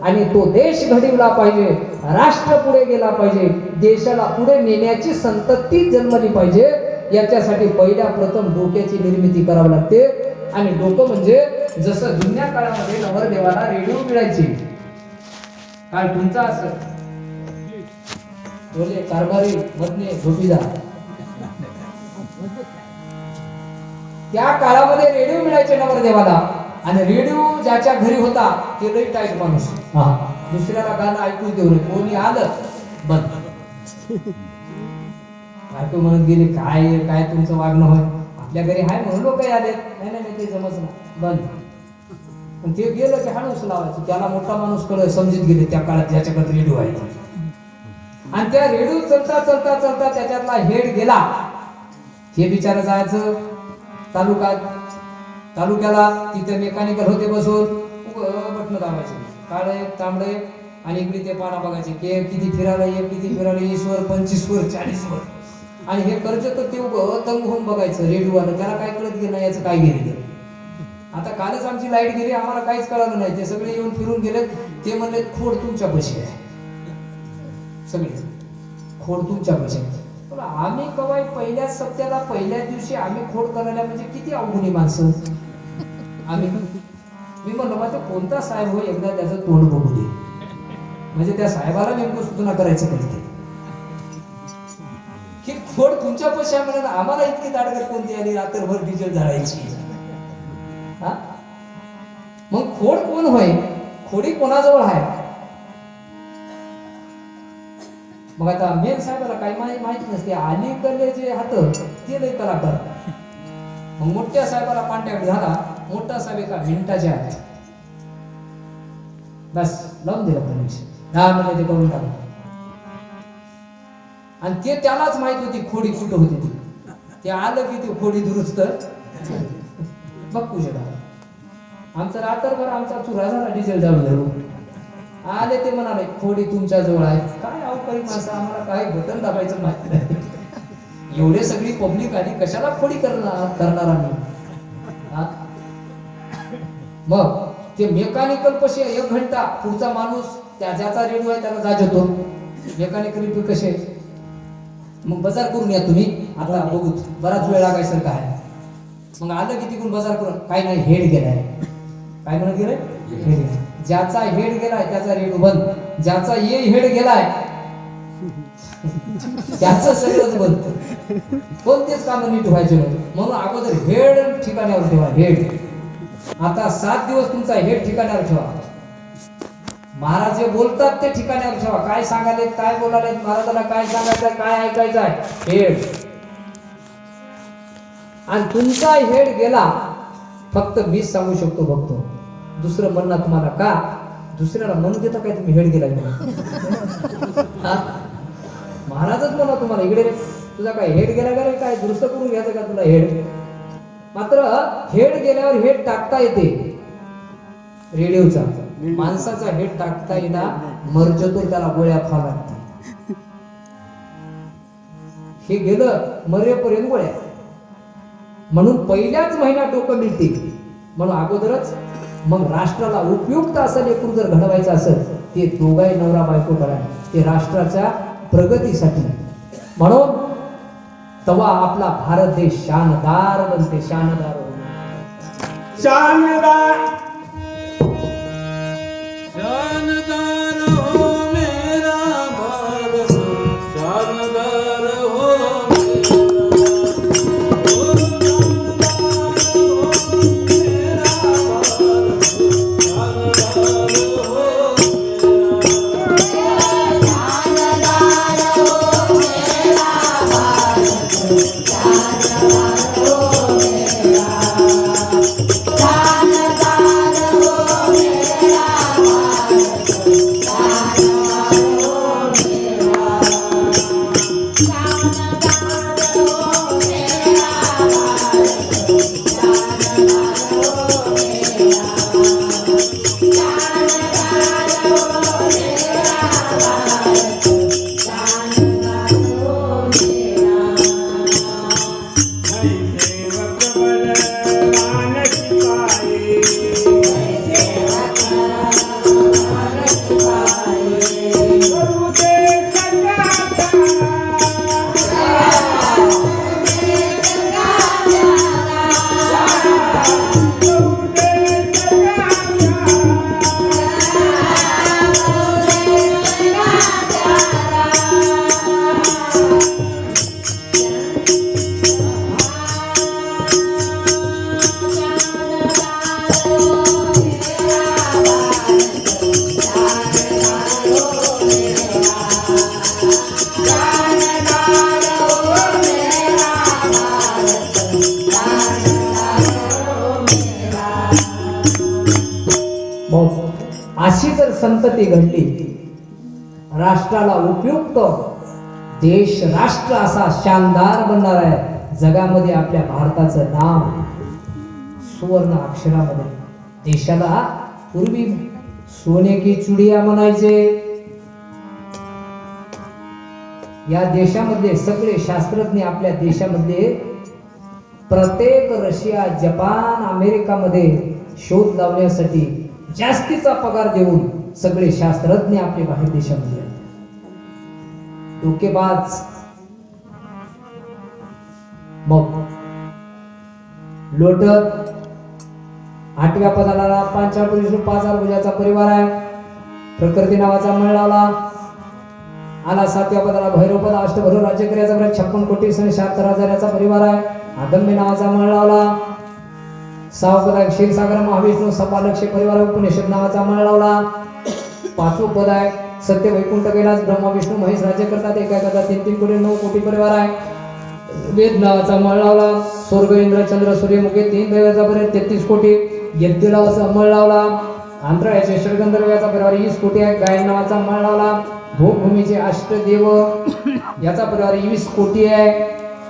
[SPEAKER 1] आणि तो देश घडविला पाहिजे, राष्ट्र पुढे गेला पाहिजे, देशाला पुढे नेण्याची संतती जन्मली पाहिजे. याच्यासाठी पहिल्या प्रथम डोक्याची निर्मिती करावी लागते. आणि डोकं म्हणजे जसं जुन्या काळामध्ये नवरदेवाला रेडिओ मिळायची, काळ तुमचा असं बोले कारभारी मधने झोपीदार, त्या काळामध्ये रेडिओ मिळायचे नवरदेवाला. आणि रेडिओ ज्याच्या घरी होता ते लई टाईट माणूस, दुसऱ्याला गाणं ऐकू देऊ नये, कोणी आलं बंद. ऐकू म्हणत गेले काय काय तुमचं वागणं होय, आपल्या घरी हाय म्हणून लोक आले, नाही नाही ते जमच ना बंद. पण ते गेलं की हाणूस लावायचं, त्याला मोठा माणूस कळ समजत गेले त्या काळात ज्याच्याकडे रेडिओ आहे. आणि त्या रेडिओ चलता चलता चलता त्याच्यातला हेड गेला. हे बिचारा जायचं तालुक्याला, तिथे मेकॅनिकल होते बसून बटन दाबायचे, काळे तांबडे, आणि इकडे ते पाना बघायचे की किती फिरायला, किती फिरायला, 20 वर 25 वर 40 वर. आणि हे कर्ज तर ते तंग होऊन बघायचं रेडिओवाला, त्याला काय कळत गेलं याचं काय गेलं. आता कालच आमची लाईट गेली, आम्हाला काहीच कळालं नाही. ते सगळे येऊन फिरून गेले, ते म्हणले खोड तुमच्या पैसे आहे, सगळे खोड तुमच्या पैसे. पण आम्ही कवाय पहिल्या सप्त्याला पहिल्या दिवशी आम्ही खोड करायला म्हणजे किती अवघुणी माणसं आम्ही. मी म्हणलो बा ते कोणता साहेब हो, एकदा त्याचं तोंड बघू दे, म्हणजे त्या साहेबाला नेमकं सूचना करायचं पाहिजे की खोड तुमच्या पैसे आहे म्हणून आम्हाला इतकी दाडगत कोणती आली, रात्रभर डिझेल जाळायची. हा मग खोड कोण होय, खोडी कोणाजवळ आहे. मग आता मेन साहेबाला काही माहिती नसते, अलीकडले जे हात ते लय कलाकार. मग मोठ्या साहेबाला कॉन्टॅक्ट झाला, मोठा साहेब एका मिनिटाच्या आत बस लावून दिलं कनेक्शन, 10 मिनिटं ते करून टाकलं. आणि ते त्यालाच माहित होती खोडी कुठं होती ती. ते आलं की ती खोडी दुरुस्त बघू शकता. आमचा रात्रभर आमचा चुरा झाला डिझेल जाळून धरून. आले ते म्हणाले खोडी तुमच्या जवळ आहे. काय अवकाळी माणसं, आम्हाला काय बटन दाबायचं माहिती नाही. एवढे सगळी पब्लिक आली, कशाला खोडी करणार आम्ही. मग ते मेकॅनिकल कसे 1 घंटा पुढचा माणूस ज्याचा रेडिओ आहे त्याला जाज होतो. मेकॅनिकल कसे मग बाजार करून या तुम्ही, आता बघू बराच वेळ लागायचं काय. मग आलं की तिकडून बाजार करून काय नाही हेड गेलाय, काय म्हणत गेलंय हेड. ज्याचा हेड गेलाय त्याचा रेडिओ बंद, ज्याचा हेड गेलाय त्याचं सगळंच बंद. कोणतेच काम नीट व्हायचे नाही, म्हणून अगोदर हेड ठिकाणावर ठेवा. हेड आता 7 दिवस तुमचा हेड ठिकाणावर ठेवा. महाराज जे बोलतात ते ठिकाणावर ठेवा. काय सांगाले, काय बोलाले, महाराजाला काय सांगायचं, काय ऐकायचं आहे, हेड. आणि तुमचा हेड गेला, फक्त मीच सांगू शकतो बघतो, दुसरं म्हणणार तुम्हाला का. दुसऱ्याला म्हणून देता काय तुम्ही हेड गेला महाराजच म्हणा तुम्हाला इकडे तुझा काय हेड गेला का रे, काय दुरुस्त करून घ्यायचं का तुला हेड. मात्र हेड गेल्यावर हेड टाकता येते रेडिओचा. माणसाचा हेड टाकता येईना, मरजतो त्याला गोळ्या खावा लागतात. हे गेलं मरेपर्यंत गोळ्या. म्हणून पहिल्याच महिन्यात डोकं मिळते. म्हणून अगोदरच मग राष्ट्राला उपयुक्त असं लेकरू जर घडवायचं असेल, ते दोघाही नवरा बायको करा, ते राष्ट्राच्या प्रगतीसाठी. म्हणून तेव्हा आपला भारत देश शानदार बनते. शानदार
[SPEAKER 2] शानदार
[SPEAKER 3] शानदार हो मेरा भारत, शानदार हो
[SPEAKER 2] शानदार
[SPEAKER 1] मग अशी जर संतती घडली, राष्ट्राला उपयुक्त देश राष्ट्र असा शानदार बनणार आहे. जगामध्ये आपल्या भारताचं नाव सुवर्ण अक्षरामध्ये. देशाला पूर्वी सोने की चुडिया म्हणायचे. या देशामध्ये सगळे शास्त्रज्ञ आपल्या देशामध्ये प्रत्येक रशिया, जपान, अमेरिकामध्ये शोध लावण्यासाठी जास्तीचा पगार देऊन सगळे शास्त्रज्ञ आपले बाहेर देशामध्ये आहेत. डोकेबाज. मग लोटत 8व्या पदाला पांचाळ विष्णू 5,000 भुजाचा परिवार आहे. प्रकृती नावाचा मळ लावला. आला 7व्या पदाला भैरवपद अष्टभैरव राज्यकर्याचा 56 कोटी 76,000 परिवार आहे. आदम्य नावाचा मळ लावला. 6वं पद आहे क्षीरसागर महाविष्णू 6,00,000 परिवार. उपनिषद नावाचा मळ लावला. 5वं पद आहे सत्य वैकुंठ कैलास ब्रह्मा विष्णू महेश राज्य करतात. एका 3 कोटी 9 कोटी परिवार आहे. वेद नावाचा मळ लावला. स्वर्ग इंद्र चंद्र सूर्यमुखी 3 दैवाचा परिवार 33 कोटी. यज्ञ नावाचा मळ लावला. आंध्राचे षडगंधर्वाचा परिवार 20 कोटी आहे. गायन नावाचा मळ लावला. भोगभूमीचे अष्टदेव याचा परिवार 20 कोटी आहे.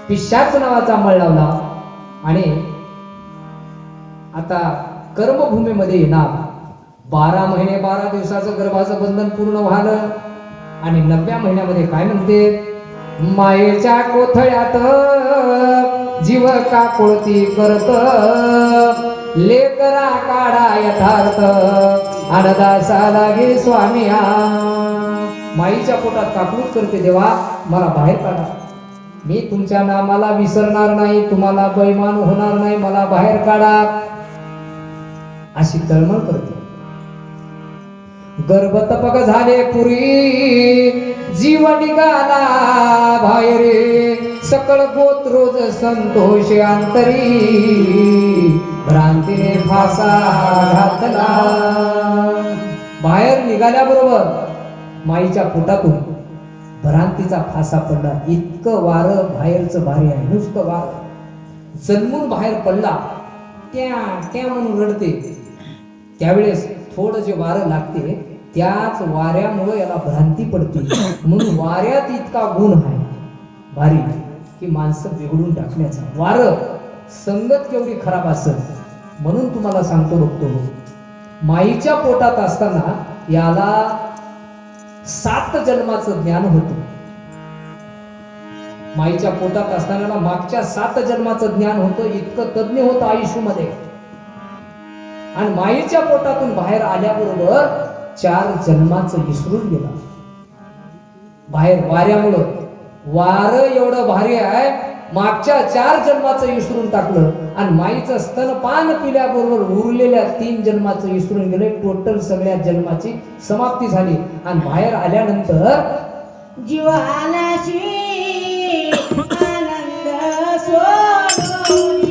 [SPEAKER 1] पिशाच नावाचा मळ लावला. आणि आता कर्मभूमीमध्ये येणार 12 महिने 12 दिवसाचं गर्भाचं बंधन पूर्ण व्हालं. आणि 9व्या महिन्यामध्ये काय म्हणते, मायेच्या कोथळ्यात जीव काकुळती करत, लेकरा काढा यथार्थ अनदासा लागे स्वामी. माईच्या पोटात काकुळत करते, देवा मला बाहेर काढा. मी तुमच्या नामाला विसरणार नाही, तुम्हाला बैमान होणार नाही, मला बाहेर काढा अशी तळमळ करते. गर्भतपक झाले पुरी, जीव निघाला बाहेर, सकळ गोत रोज संतोष अंतरी, भ्रांतीने फासा घातला. बाहेर निघाल्याबरोबर माईच्या पोटातून भ्रांतीचा फासा पडला. इतकं वारं बाहेरचं भारी आहे, नुसतं वारं. जन्मून बाहेर पडला त्या म्हणून रडते. त्यावेळेस थोडं जे वारं लागते त्याच वाऱ्यामुळे याला भ्रांती पडते. म्हणून वाऱ्यात इतका गुण आहे भारी की माणसं बिघडून टाकण्याचा. वारं संगत केवढी खराब असत. म्हणून तुम्हाला सांगतो बघतो, माईच्या पोटात असताना याला 7 जन्माचं ज्ञान होतं. माईच्या पोटात असताना मागच्या 7 जन्माचं ज्ञान होतं. इतकं तज्ञ होतं आयुष्यामध्ये. आणि माईच्या पोटातून बाहेर आल्याबरोबर 4 जन्माचं विसरून गेला. बाहेर वाऱ्यामुळं. वारं एवढं भारी आहे, मागच्या 4 जन्माचं विसरून टाकलं. आणि माईचं स्तनपान पिल्याबरोबर उरलेल्या 3 जन्माचं विसरून गेले. टोटल सगळ्या जन्माची समाप्ती झाली. आणि बाहेर आल्यानंतर
[SPEAKER 2] जीवानाशी आनंद सोडून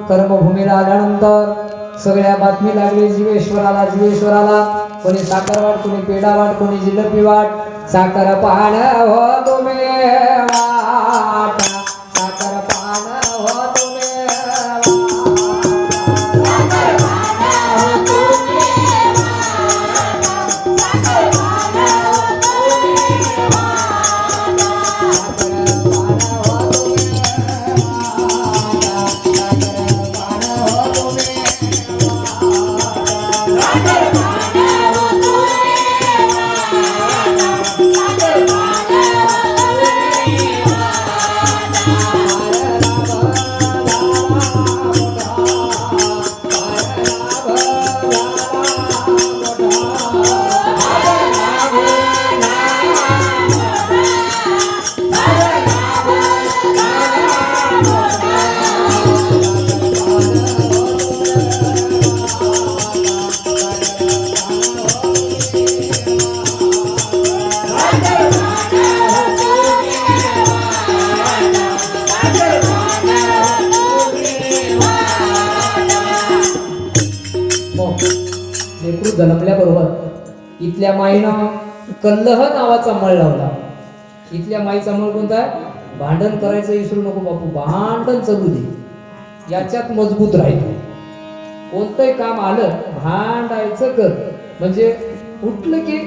[SPEAKER 1] कर्मभूमीला आल्यानंतर सगळ्या बातमी लागली जीवेश्वराला जीवेश्वराला. कोणी साखर वाट, कोणी पेढा वाट, कोणी जिलेबी वाट. साखर पान हो तुम्ही वाट, साखर पान हो तुम्ही वाट. लेकरू जन्मल्याबरोबर इथल्या माईनं कल्लह नावाचा मळ लावला. इथल्या माईचा मळ कोणता आहे? भांडण करायचं विसरू नको बापू, भांडण चालू दे, याच्यात मजबूत राहायचं. कोणतंही काम आलं भांडायचं कर, म्हणजे उठलं की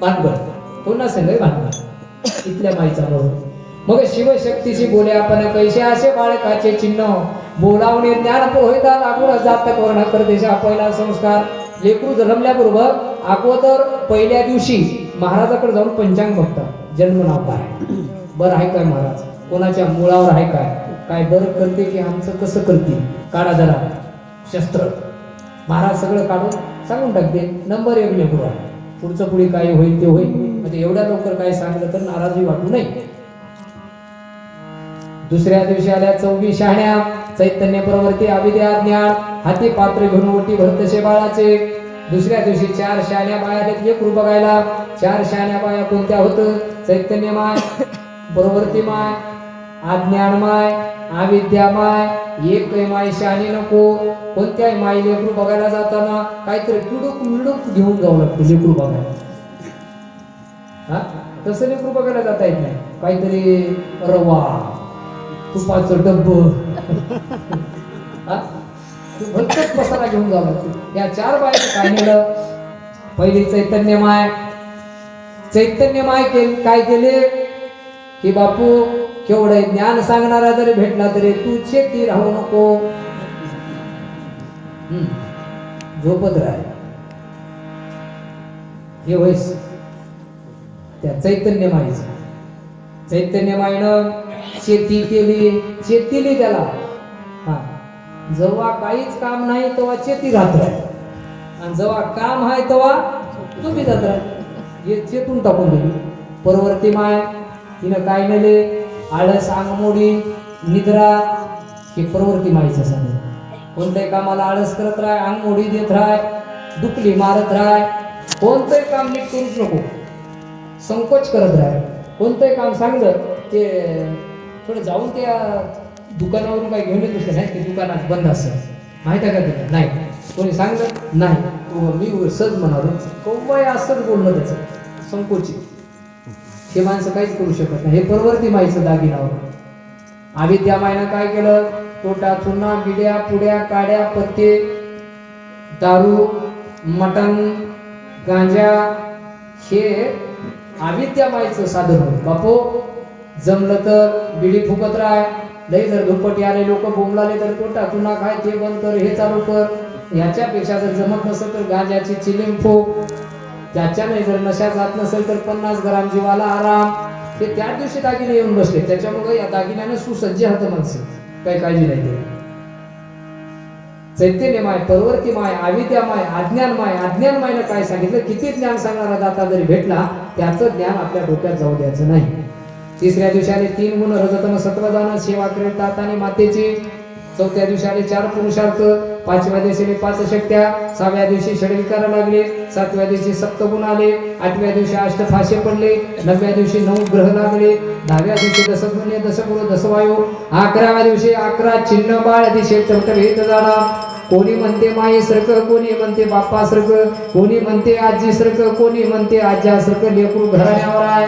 [SPEAKER 1] भांडण, पुन्हा सगळे भांडण. इथल्या माईचा मळ. मग शिवशक्तीशी बोले आपण कैसे असे बाळकाचे चिन्ह बोलावणे ज्ञान पोहिता लागून जात कर्ण करदेशा. पहिला संस्कार लेकरू जन्मल्याबरोबर अगोदर पहिल्या दिवशी महाराजाकडे जाऊन पंचांग बघतात. जन्म नाव काय, बरं आहे काय महाराज, कोणाच्या मुळावर आहे काय, काय बरं करते की आमचं कसं करते, काढा जरा शस्त्र. महाराज सगळं काढून सांगून टाकते. नंबर 1 लेकरू आहे, पुढचं पुढे काय होईल ते होईल. म्हणजे एवढ्या लवकर काय सांगलं तर नाराजी वाटू नये. दुसऱ्या दिवशी आल्या 24 शहाण्या चैतन्य प्रवर्ती अविद्या ज्ञान हाती पात्र घेऊन ओटी भरतशे बाळाचे. दुसऱ्या दिवशी 4 शहाण्या बाया लेकरू बघायला. 4 शहाण्या बाया कोणत्या होत? चैतन्य माय, प्रवर्ती माय, अज्ञान माय, अविद्या माय. एक माय शहाणी नको. कोणत्याही माई लेकरू बघायला जाताना काहीतरी किडूक मिडूक घेऊन जावं लागतं लेकरू बघायला. हा तसं लेकरू बघायला जाता येत नाही. काहीतरी रवा, तुपाचं डब्ब, भलतच पसारा घेऊन जावं लागतं. या 4 बायका काय नेलं? पहिली चैतन्य माय. चैतन्य माय काय केले की बापू केवढं ज्ञान सांगणारा जरी भेटला तरी तू चेती राहू नको, झोपत राह. हे होईस त्या चैतन्य माईचं. चैतन्य माईनं शेती केली, शेतीली त्याला. हा जेव्हा काहीच काम नाही तेव्हा शेती राहत राह, आणि जेव्हा काम आहे तेव्हा तुम्ही जात राह. हे चेतून टाकून दिली. परवर्ती माय तिनं काय नेले? आळस, अंगमोडी, निद्रा. हे परवर्ती माईचं सांग. कोणत्याही कामाला आळस करत राह, अंगमोडी देत राह, दुखली मारत राह. कोणतंही काम नीट करूच नको, संकोच करत राह. कोणतंही काम सांगलं ते थोडं जाऊन त्या दुकानावरून काही घेऊन येतोस नाही, ते दुकानात बंद असतं माहिती आहे का तुला? नाही. कोणी सांगलं नाही, मी सहज म्हणालो कौबाई असंच बोलणं त्याचं संकोची. हे माणसं काहीच करू शकत नाही. हे परवर्ती माईचं दागिनावर. अविद्या माईनं काय केलं? तोटा, चुना, बिड्या, पुड्या, काड्या, पत्ते, दारू, मटण, गांजा हे अविद्या माईचं साधन होतं. बापू जमलं तर बिडी फुकत राह, लई जर दुप्पटी आले लोक बोंबलाले तर तोटा, चुना खाय, ते बंद कर, हे चालू कर. याच्यापेक्षा जर जमत नसेल तर गांजाची चिलीम फूक. त्याच्याने जर नशा जात नसेल तर 50 ग्राम जीवाला आराम. हे त्या दिवशी दागिने येऊन बसले. त्याच्यामुळे या दागिन्याने सुसज्ज होतं माणसं, काही काळजी नाही ते. चैतन्य माय, परवर्ती माय, अविद्या माय, अज्ञान माय. अज्ञान मायनं काय सांगितलं? किती ज्ञान सांगणारा दाता जरी भेटला त्याचं ज्ञान आपल्या डोक्यात जाऊ द्यायचं नाही. तिसऱ्या दिवसाने 3 गुण रजतम सत्वदान सेवा करेल ताताने मातेची. चौथ्या दिवशी आले 4 पुरुषार्थ, 5व्या दिवशी 5 शक्त्या, 6व्या दिवशी षड्विकार लागले, 7व्या दिवशी सप्तगुण आले, 8व्या दिवशी अष्टफाशे पडले, 9व्या दिवशी 9 ग्रह लागले, 10व्या दिवशी दशपुण्य दशपुर दशवायू, 11व्या दिवशी 11 चिन्ह बाळ दिशे टवटवीत झाला. कोणी म्हणते माईसारखं, कोणी म्हणते बाप्पासारखं, कोणी म्हणते आजीसारखं, कोणी म्हणते आज्यासारखं लेकरू घराण्यावर आहे.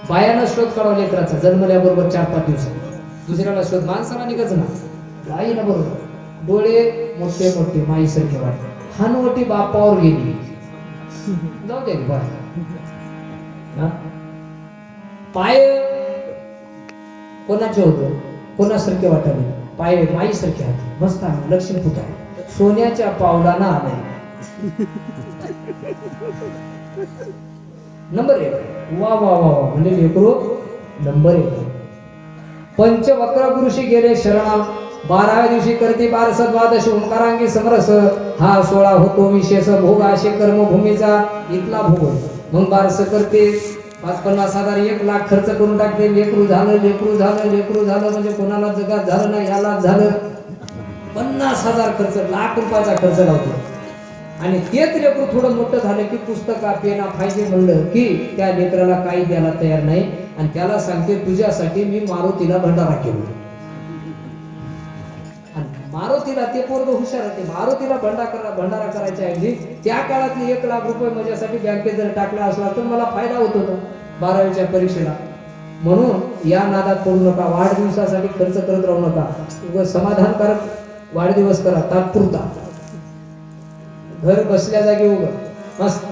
[SPEAKER 1] बायानं शोध काढावा लेकराचा जन्मल्याबरोबर 4-5 दिवसात. दुसऱ्याला शोध माणसाला निघच ना, बाईला बरोबर डोळे मोठे मोठे माईसारखे वाटते, हानवटी बापावर गेली, जाऊ दे बाय. पाय कोणाचे होते, कोणासारखे वाटाले, पाय माईसारखे आहेत, मस्त आहे, लक्ष्मीपूत आहे, सोन्याच्या पावलाना आलाय. नंबर 1. वा वा वा वा म्हणजे लेकरू नंबर 1. पंचवक्र गुरुशी गेले शरण, 12व्या दिवशी करते बारस द्वादश ओंकारांगी समरस. हा 16 होतो विशेष भोग असे कर्मभूमीचा इथला भोग. मग बारस करते 50 हजार 1 लाख खर्च करून टाकते. लेकरू झालं लेकरू झालं लेकरू झालं म्हणजे कोणाला जगात झालं नाही, याला झालं. 50,000 खर्च, लाख रुपयाचा खर्च लावतो. आणि तेच लेकरू थोडं मोठं झालं की पुस्तका पेना पाहिजे म्हणलं की त्या लेकराला काही द्यायला तयार नाही. आणि त्याला सांगते तुझ्यासाठी मी मारुतीला भंडारा केला. मारुतीला ते पोरग हुशार होते, मारुतीला भंडारा करायच्या ऐवजी त्या काळातले 1 लाख रुपये माझ्यासाठी बँकेत जर टाकला असला तर मला फायदा होत होता 12वीच्या परीक्षेला. म्हणून या नादात पडू नका, वाढदिवसासाठी खर्च करत राहू नका. समाधानकारक वाढदिवस करा तात्पुरता, घर बसल्या जागी उभं मस्त.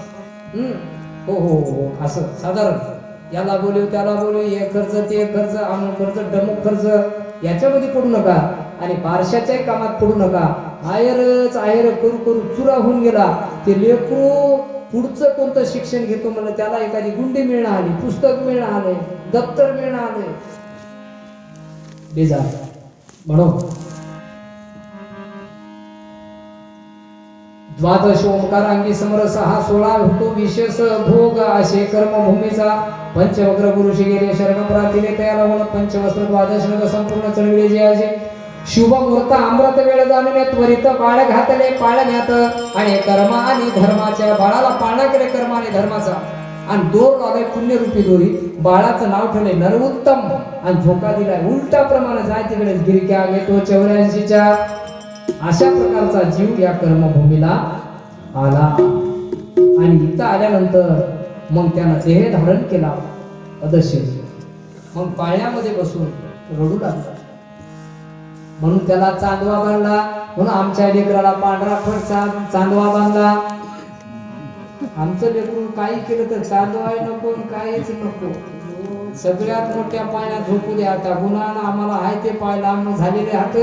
[SPEAKER 1] हो हो हो असं साधारण याला बोलू त्याला बोलू, हे खर्च ते खर्च अमुक खर्च डमुक खर्च, याच्यामध्ये पडू नका. आणि बारशाच्याही कामात पडू नका. आयरच आयर करू करू चुरा होऊन गेला. ते लेकरू पुढचं कोणतं शिक्षण घेतो मला, त्याला एखादी गुंडी मिळणं आली, पुस्तक मिळणं आले, दप्तर मिळणं आले, बेजार. म्हणून द्वादश ओंकारांगी समरस हा 16 होतो विशेष भोग असे कर्मभूमीचा. पंचवक्र गुरुशी गेले शरणपुरातीने तयाला होणं, पंचवस्त्र द्वादश नग संपूर्ण चळविले जे असे. शुभ मुहूर्त अमृत वेळ जाणणे त्वरित बाळ घातले पाळण्यात. आणि कर्म आणि धर्माच्या, बाळाला पाळणा केले कर्म आणि धर्माचा. आणि दोर लावले पुण्यरूपी दोरी, बाळाचं नाव ठेवले नरोत्तम. आणि झोका दिलाय उलटा प्रमाणे जाय तिकडे गिरक्या घेतो 84च्या. अशा प्रकारचा जीव या कर्मभूमीला आला. आणि इथं आल्यानंतर मग त्यानं देह धारण केला अदश्य. मग पाळण्यामध्ये बसून रडू लागला. म्हणून त्याला चांदवा बांधला. म्हणून आमच्या लेकराला पांढरा फडचा चांदवा बांधला. आमचं लेकरू काही केलं तर चांदवाय नको, काहीच नको, सगळ्यात मोठ्या पाण्यात झोपू द्या. आता गुन्हा आम्हाला आहे ते पाय लांब झालेले हात,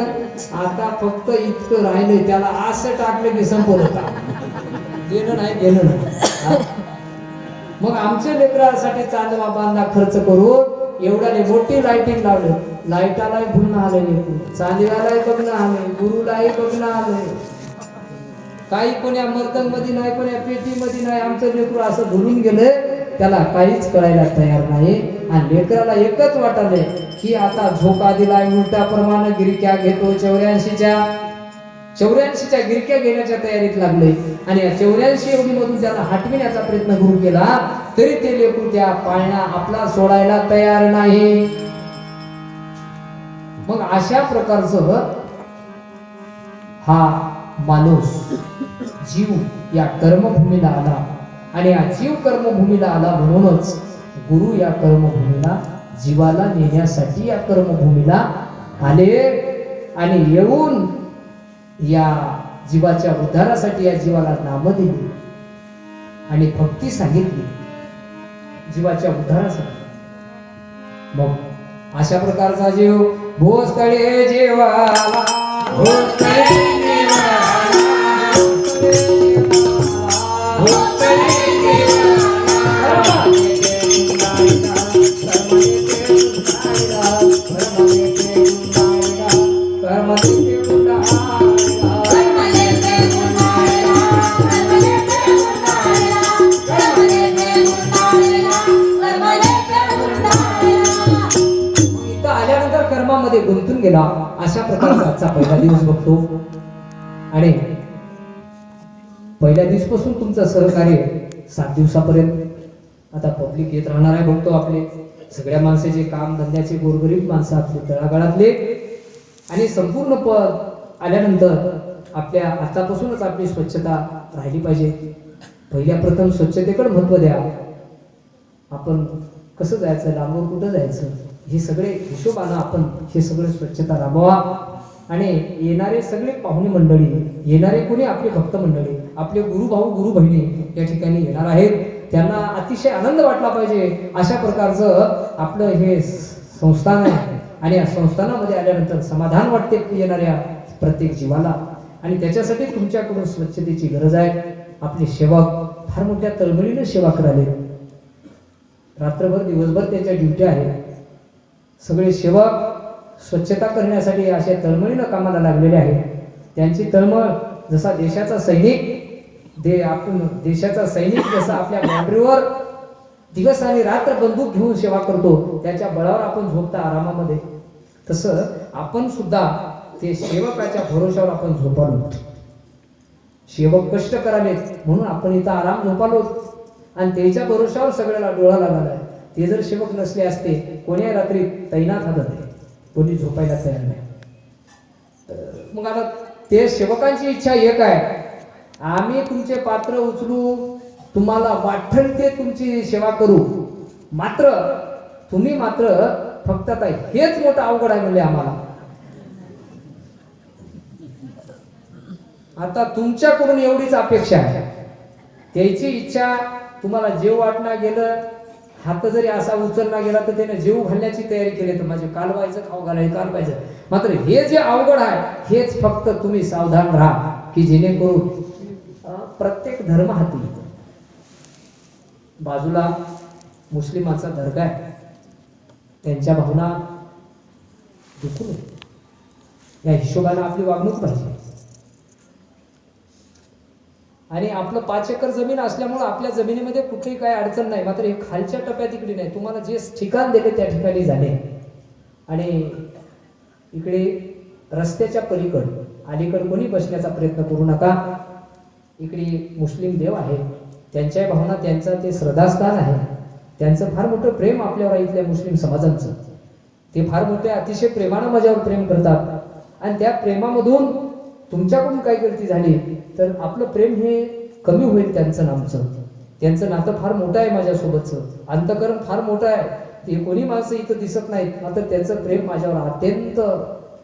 [SPEAKER 1] आता फक्त इतकं राहिलंय, त्याला असं टाकलं की संपवलं का, देणं नाही घेणं नाही. मग आमच्या लेकरासाठी चांदवा बांधला खर्च करून. एवढ्याने मोठी लाइटिंग लावलं, लाईटालाही भुलणं आले, चांदव्यालाही बघणं आले, गुरुलाही बघणं आले. काही कोण्या मर्दन मध्ये नाही, कोण्या पेटी मध्ये नाही. आमचं लेकरू असं भुलून गेलं, त्याला काहीच कळायला तयार नाही. आणि लेकराला एकच वाटले की आता झोका दिलाय उलटा प्रमाणे गिरक्या घेतो 84च्या गिरक्या घेण्याच्या तयारीत लागले. आणि या 84 एवढी मधून त्याला हटविण्याचा प्रयत्न गुरु केला, तरी ते लेकरू त्या पाळणा आपला सोडायला तयार नाही. मग अशा प्रकारचं हा माणूस जीव या कर्मभूमीला आला. आणि या जीव कर्मभूमीला आला म्हणूनच गुरु या कर्मभूमीला जीवाला नेण्यासाठी या कर्मभूमीला आले. आणि येऊन या जीवाच्या उद्धारासाठी या जीवाला नाम दिली आणि भक्ती सांगितली जीवाच्या उद्धारासाठी. मग अशा प्रकारचा जीव भोस्तळे जीवाला, भोस्तळे जीवाला, कामामध्ये गुंतून गेला अशा प्रकारचा आजचा पहिला दिवस बघतो. आणि पहिल्या दिवसपासून तुमचं सहकार्य 7 दिवसापर्यंत आता पब्लिक येत राहणार आहे. बघतो आपले सगळ्या माणसाचे काम धंद्याचे गोरगरीब माणसं आपले तळागाळातले आणि संपूर्ण पद आल्यानंतर आपल्या आतापासूनच आपली स्वच्छता राहिली पाहिजे. पहिल्या प्रथम स्वच्छतेकडे महत्त्व द्या. आपण कसं जायचं, लांबवर कुठं जायचं, हे सगळे हिशोबानं आपण हे सगळं स्वच्छता राबवा. आणि येणारे सगळे पाहुणे मंडळी, येणारे कोणी आपले भक्त मंडळी, आपले गुरुभाऊ गुरु बहिणी या ठिकाणी येणार आहेत, त्यांना अतिशय आनंद वाटला पाहिजे अशा प्रकारचं आपलं हे संस्थान आहे. आणि या संस्थानामध्ये आल्यानंतर समाधान वाटते येणाऱ्या प्रत्येक जीवाला. आणि त्याच्यासाठी तुमच्याकडून स्वच्छतेची गरज आहे. आपले सेवक फार मोठ्या तळमळीने सेवा कराले. रात्रभर दिवसभर त्याच्या ड्युट्या आहेत. सगळे सेवक स्वच्छता करण्यासाठी अशा तळमळीनं कामाला लागलेले आहेत. त्यांची तळमळ जसा देशाचा सैनिक आपण देशाचा सैनिक जसा आपल्या बाँड्रीवर दिवस आणि रात्र बंदूक घेऊन सेवा करतो, त्याच्या बळावर आपण झोपता आरामामध्ये, तसं आपण सुद्धा ते सेवकाच्या भरोशावर आपण झोपालो. सेवक कष्ट करालेत म्हणून आपण इथं आराम झोपालो आणि त्याच्या भरोशावर सगळ्याला डोळा लागला. ते जर सेवक नसले असते कोण्या रात्री तैनात हातात कोणी झोपायला तयार नाही. मग आता ते सेवकांची इच्छा एक आहे, आम्ही तुमचे पात्र उचलू, तुम्हाला वाटेल ते तुमची सेवा करू, मात्र तुम्ही मात्र फक्त आता हेच मोठं अवघड आहे म्हणले आम्हाला. आता तुमच्याकडून एवढीच अपेक्षा आहे. त्याची इच्छा तुम्हाला जेव वाटणं गेलं, हात जरी असा उचलला गेला तर त्याने जेव घालण्याची तयारी केली तर माझे कालवायचं खाऊ घालायचं कालवायचं. मात्र हे जे अवघड आहे हेच फक्त तुम्ही सावधान राहा की जेणेकरून प्रत्येक धर्म हाती येतो. बाजूला मुस्लिमांचा दर्गा आहे, त्यांच्या भावना दुखू नये या हिशोबाने आपली वागणूक पाहिजे. आणि आपलं 5 एकर जमीन असल्यामुळे आपल्या जमिनीमध्ये कुठेही काही अडचण नाही. मात्र हे खालच्या टप्प्यात इकडे नाही, तुम्हाला जे ठिकाण दिले त्या ठिकाणी झाले. आणि इकडे रस्त्याच्या अलीकडे कोणी बसण्याचा प्रयत्न करू नका. इकडे मुस्लिम देव आहे, त्यांच्या भावना, त्यांचं ते श्रद्धास्थान आहे, त्यांचं फार मोठं प्रेम आपल्यावर आहे. इथल्या मुस्लिम समाजांचं ते फार मोठ्या अतिशय प्रेमानं माझ्यावर प्रेम करतात. आणि त्या प्रेमामधून तुमच्याकडून काही गलती झाली तर आपलं प्रेम हे कमी होईल. त्यांचं नातं फार मोठं आहे माझ्यासोबतचं, अंतकरण फार मोठं आहे. ते कोणी माणसं इथं दिसत नाहीत, मात्र त्यांचं प्रेम माझ्यावर अत्यंत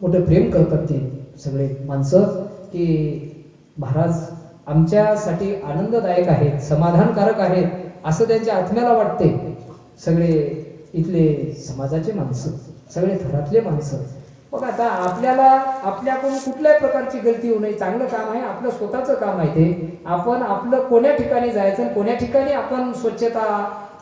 [SPEAKER 1] मोठं प्रेम करतात ते सगळे माणसं. की महाराज आमच्यासाठी आनंददायक आहेत, समाधानकारक आहेत असं त्यांच्या आत्म्याला वाटते. सगळे इथले समाजाचे माणसं, सगळे थरातले माणसं. मग आता आपल्याला आपल्याकडून कुठल्याही प्रकारची गलती होऊ नये. चांगलं काम आहे, आपलं स्वतःचं काम आहे ते. आपण आपलं कोण्या ठिकाणी जायचं, कोण्या ठिकाणी आपण स्वच्छता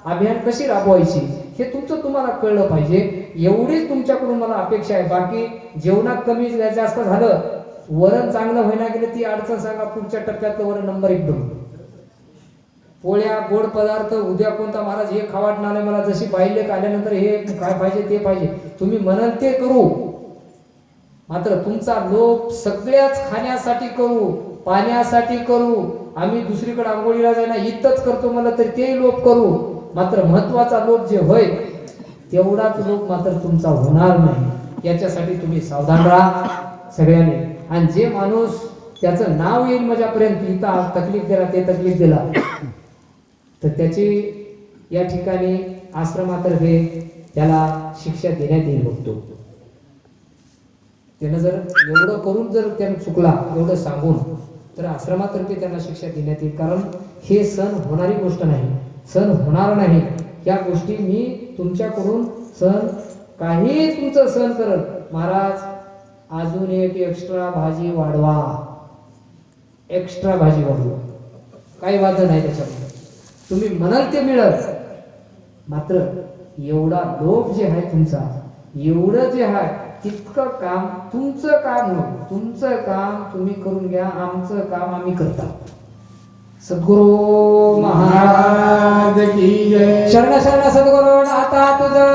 [SPEAKER 1] अभियान कशी राबवायची हे तुमचं तुम्हाला कळलं पाहिजे. एवढीच तुमच्याकडून मला अपेक्षा आहे. बाकी जेवणात कमी जास्त झालं, वरण चांगलं व्हायला गेलं ती अडचण सांगा, पुढच्या टप्प्यातलं वरण नंबर 1 बनवू. पोळ्या गोड पदार्थ उद्या कोणता महाराज हे खावाटणार नाही मला, जशी पाहिले आल्यानंतर हे काय पाहिजे ते पाहिजे, तुम्ही म्हणाल ते करू. मात्र तुमचा लोभ सगळ्याच खाण्यासाठी करू, पाण्यासाठी करू. आम्ही दुसरीकडे आंघोळीला जायला इथंच करतो मला तर ते लोभ करू. मात्र महत्वाचा लोभ जे होय तेवढाच लोभ मात्र तुमचा होणार नाही. याच्यासाठी तुम्ही सावधान राहा सगळ्यांनी. आणि जे माणूस त्याचं नाव येईल माझ्यापर्यंत इथं तकलीफ दिला ते तकलीफ दिला तर त्याची या ठिकाणी आश्रमातर्फे त्याला शिक्षा देण्यात येईल. बघतो त्यानं जर एवढं करून जर त्यानं चुकला एवढं सांगून तर आश्रमातर्फे त्यांना शिक्षा देण्यात येईल. कारण हे सण होणारी गोष्ट नाही, सण होणार नाही. या गोष्टी मी तुमच्याकडून सण काही तुमचं सण करत महाराज अजून एक एक्स्ट्रा भाजी वाढवा, एक्स्ट्रा भाजी वाढवा, काही वाद नाही त्याच्यामध्ये. तुम्ही म्हणाल ते मिळत. मात्र एवढा लोभ जे आहे तुमचा, एवढं जे आहे तितकं काम तुमचं काम होईल. तुमचं काम तुम्ही करून घ्या, आमचं काम आम्ही करता. सद्गुरु महाराज की जय. शरण शरण सद्गुरु आता तुझं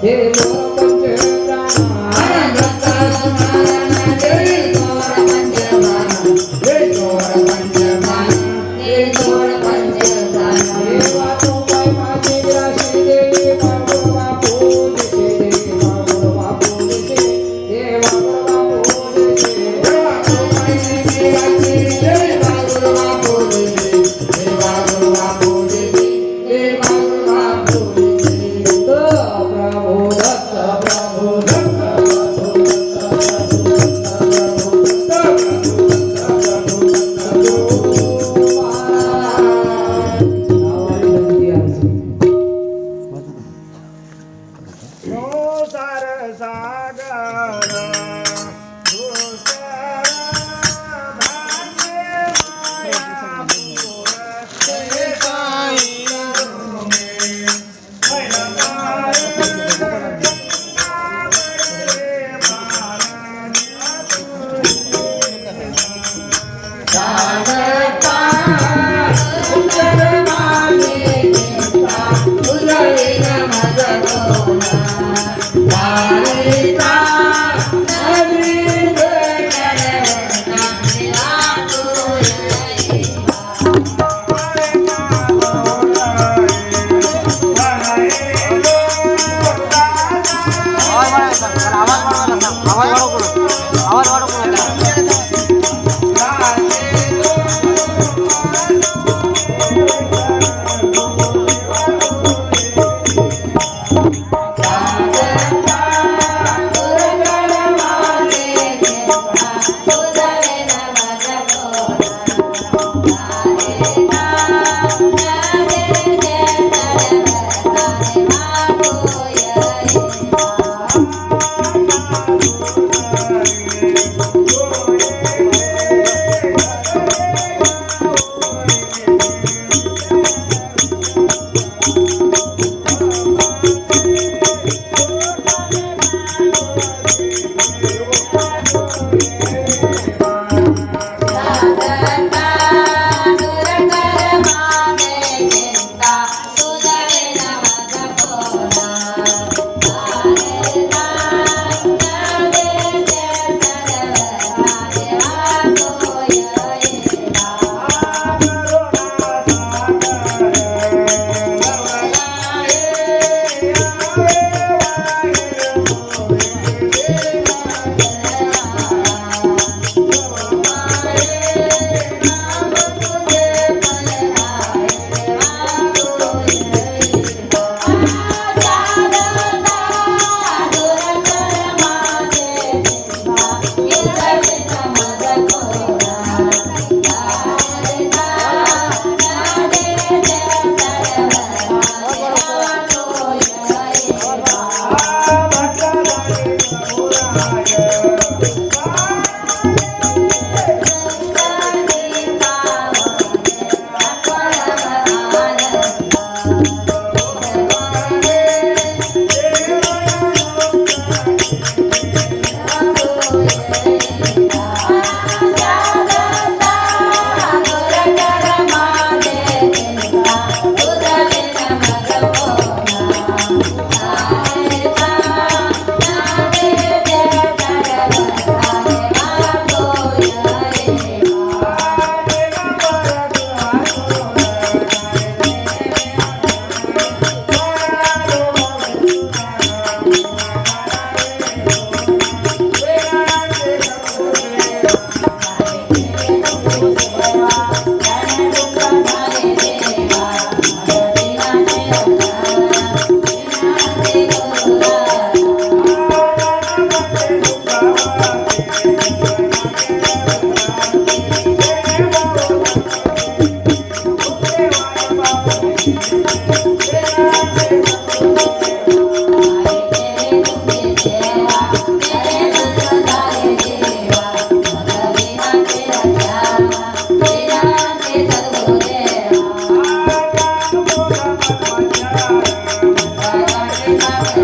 [SPEAKER 1] हे पंच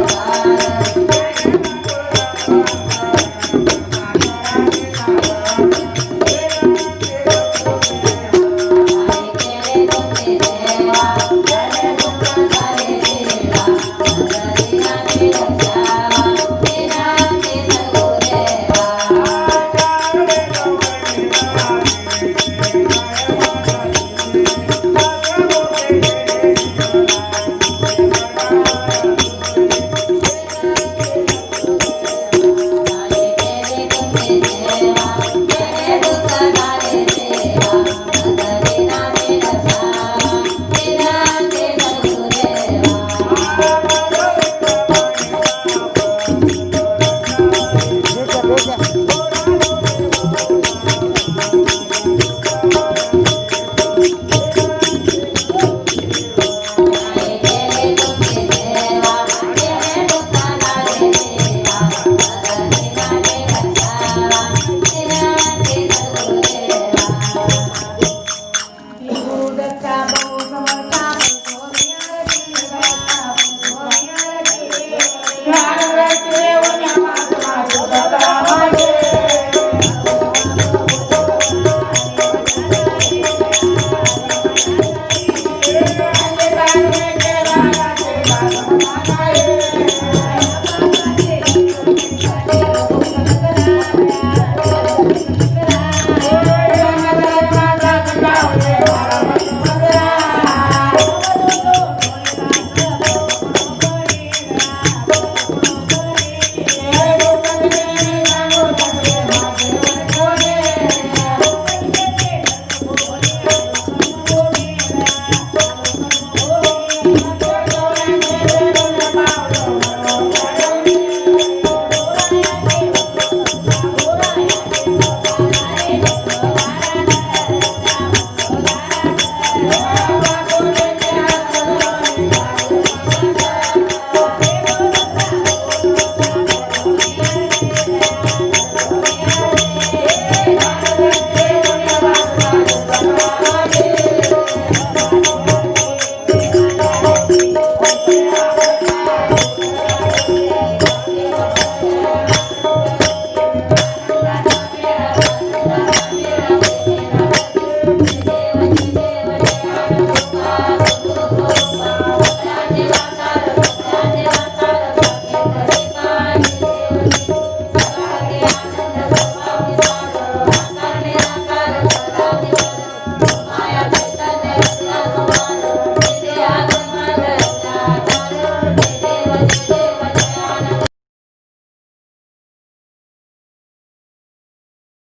[SPEAKER 2] Bye.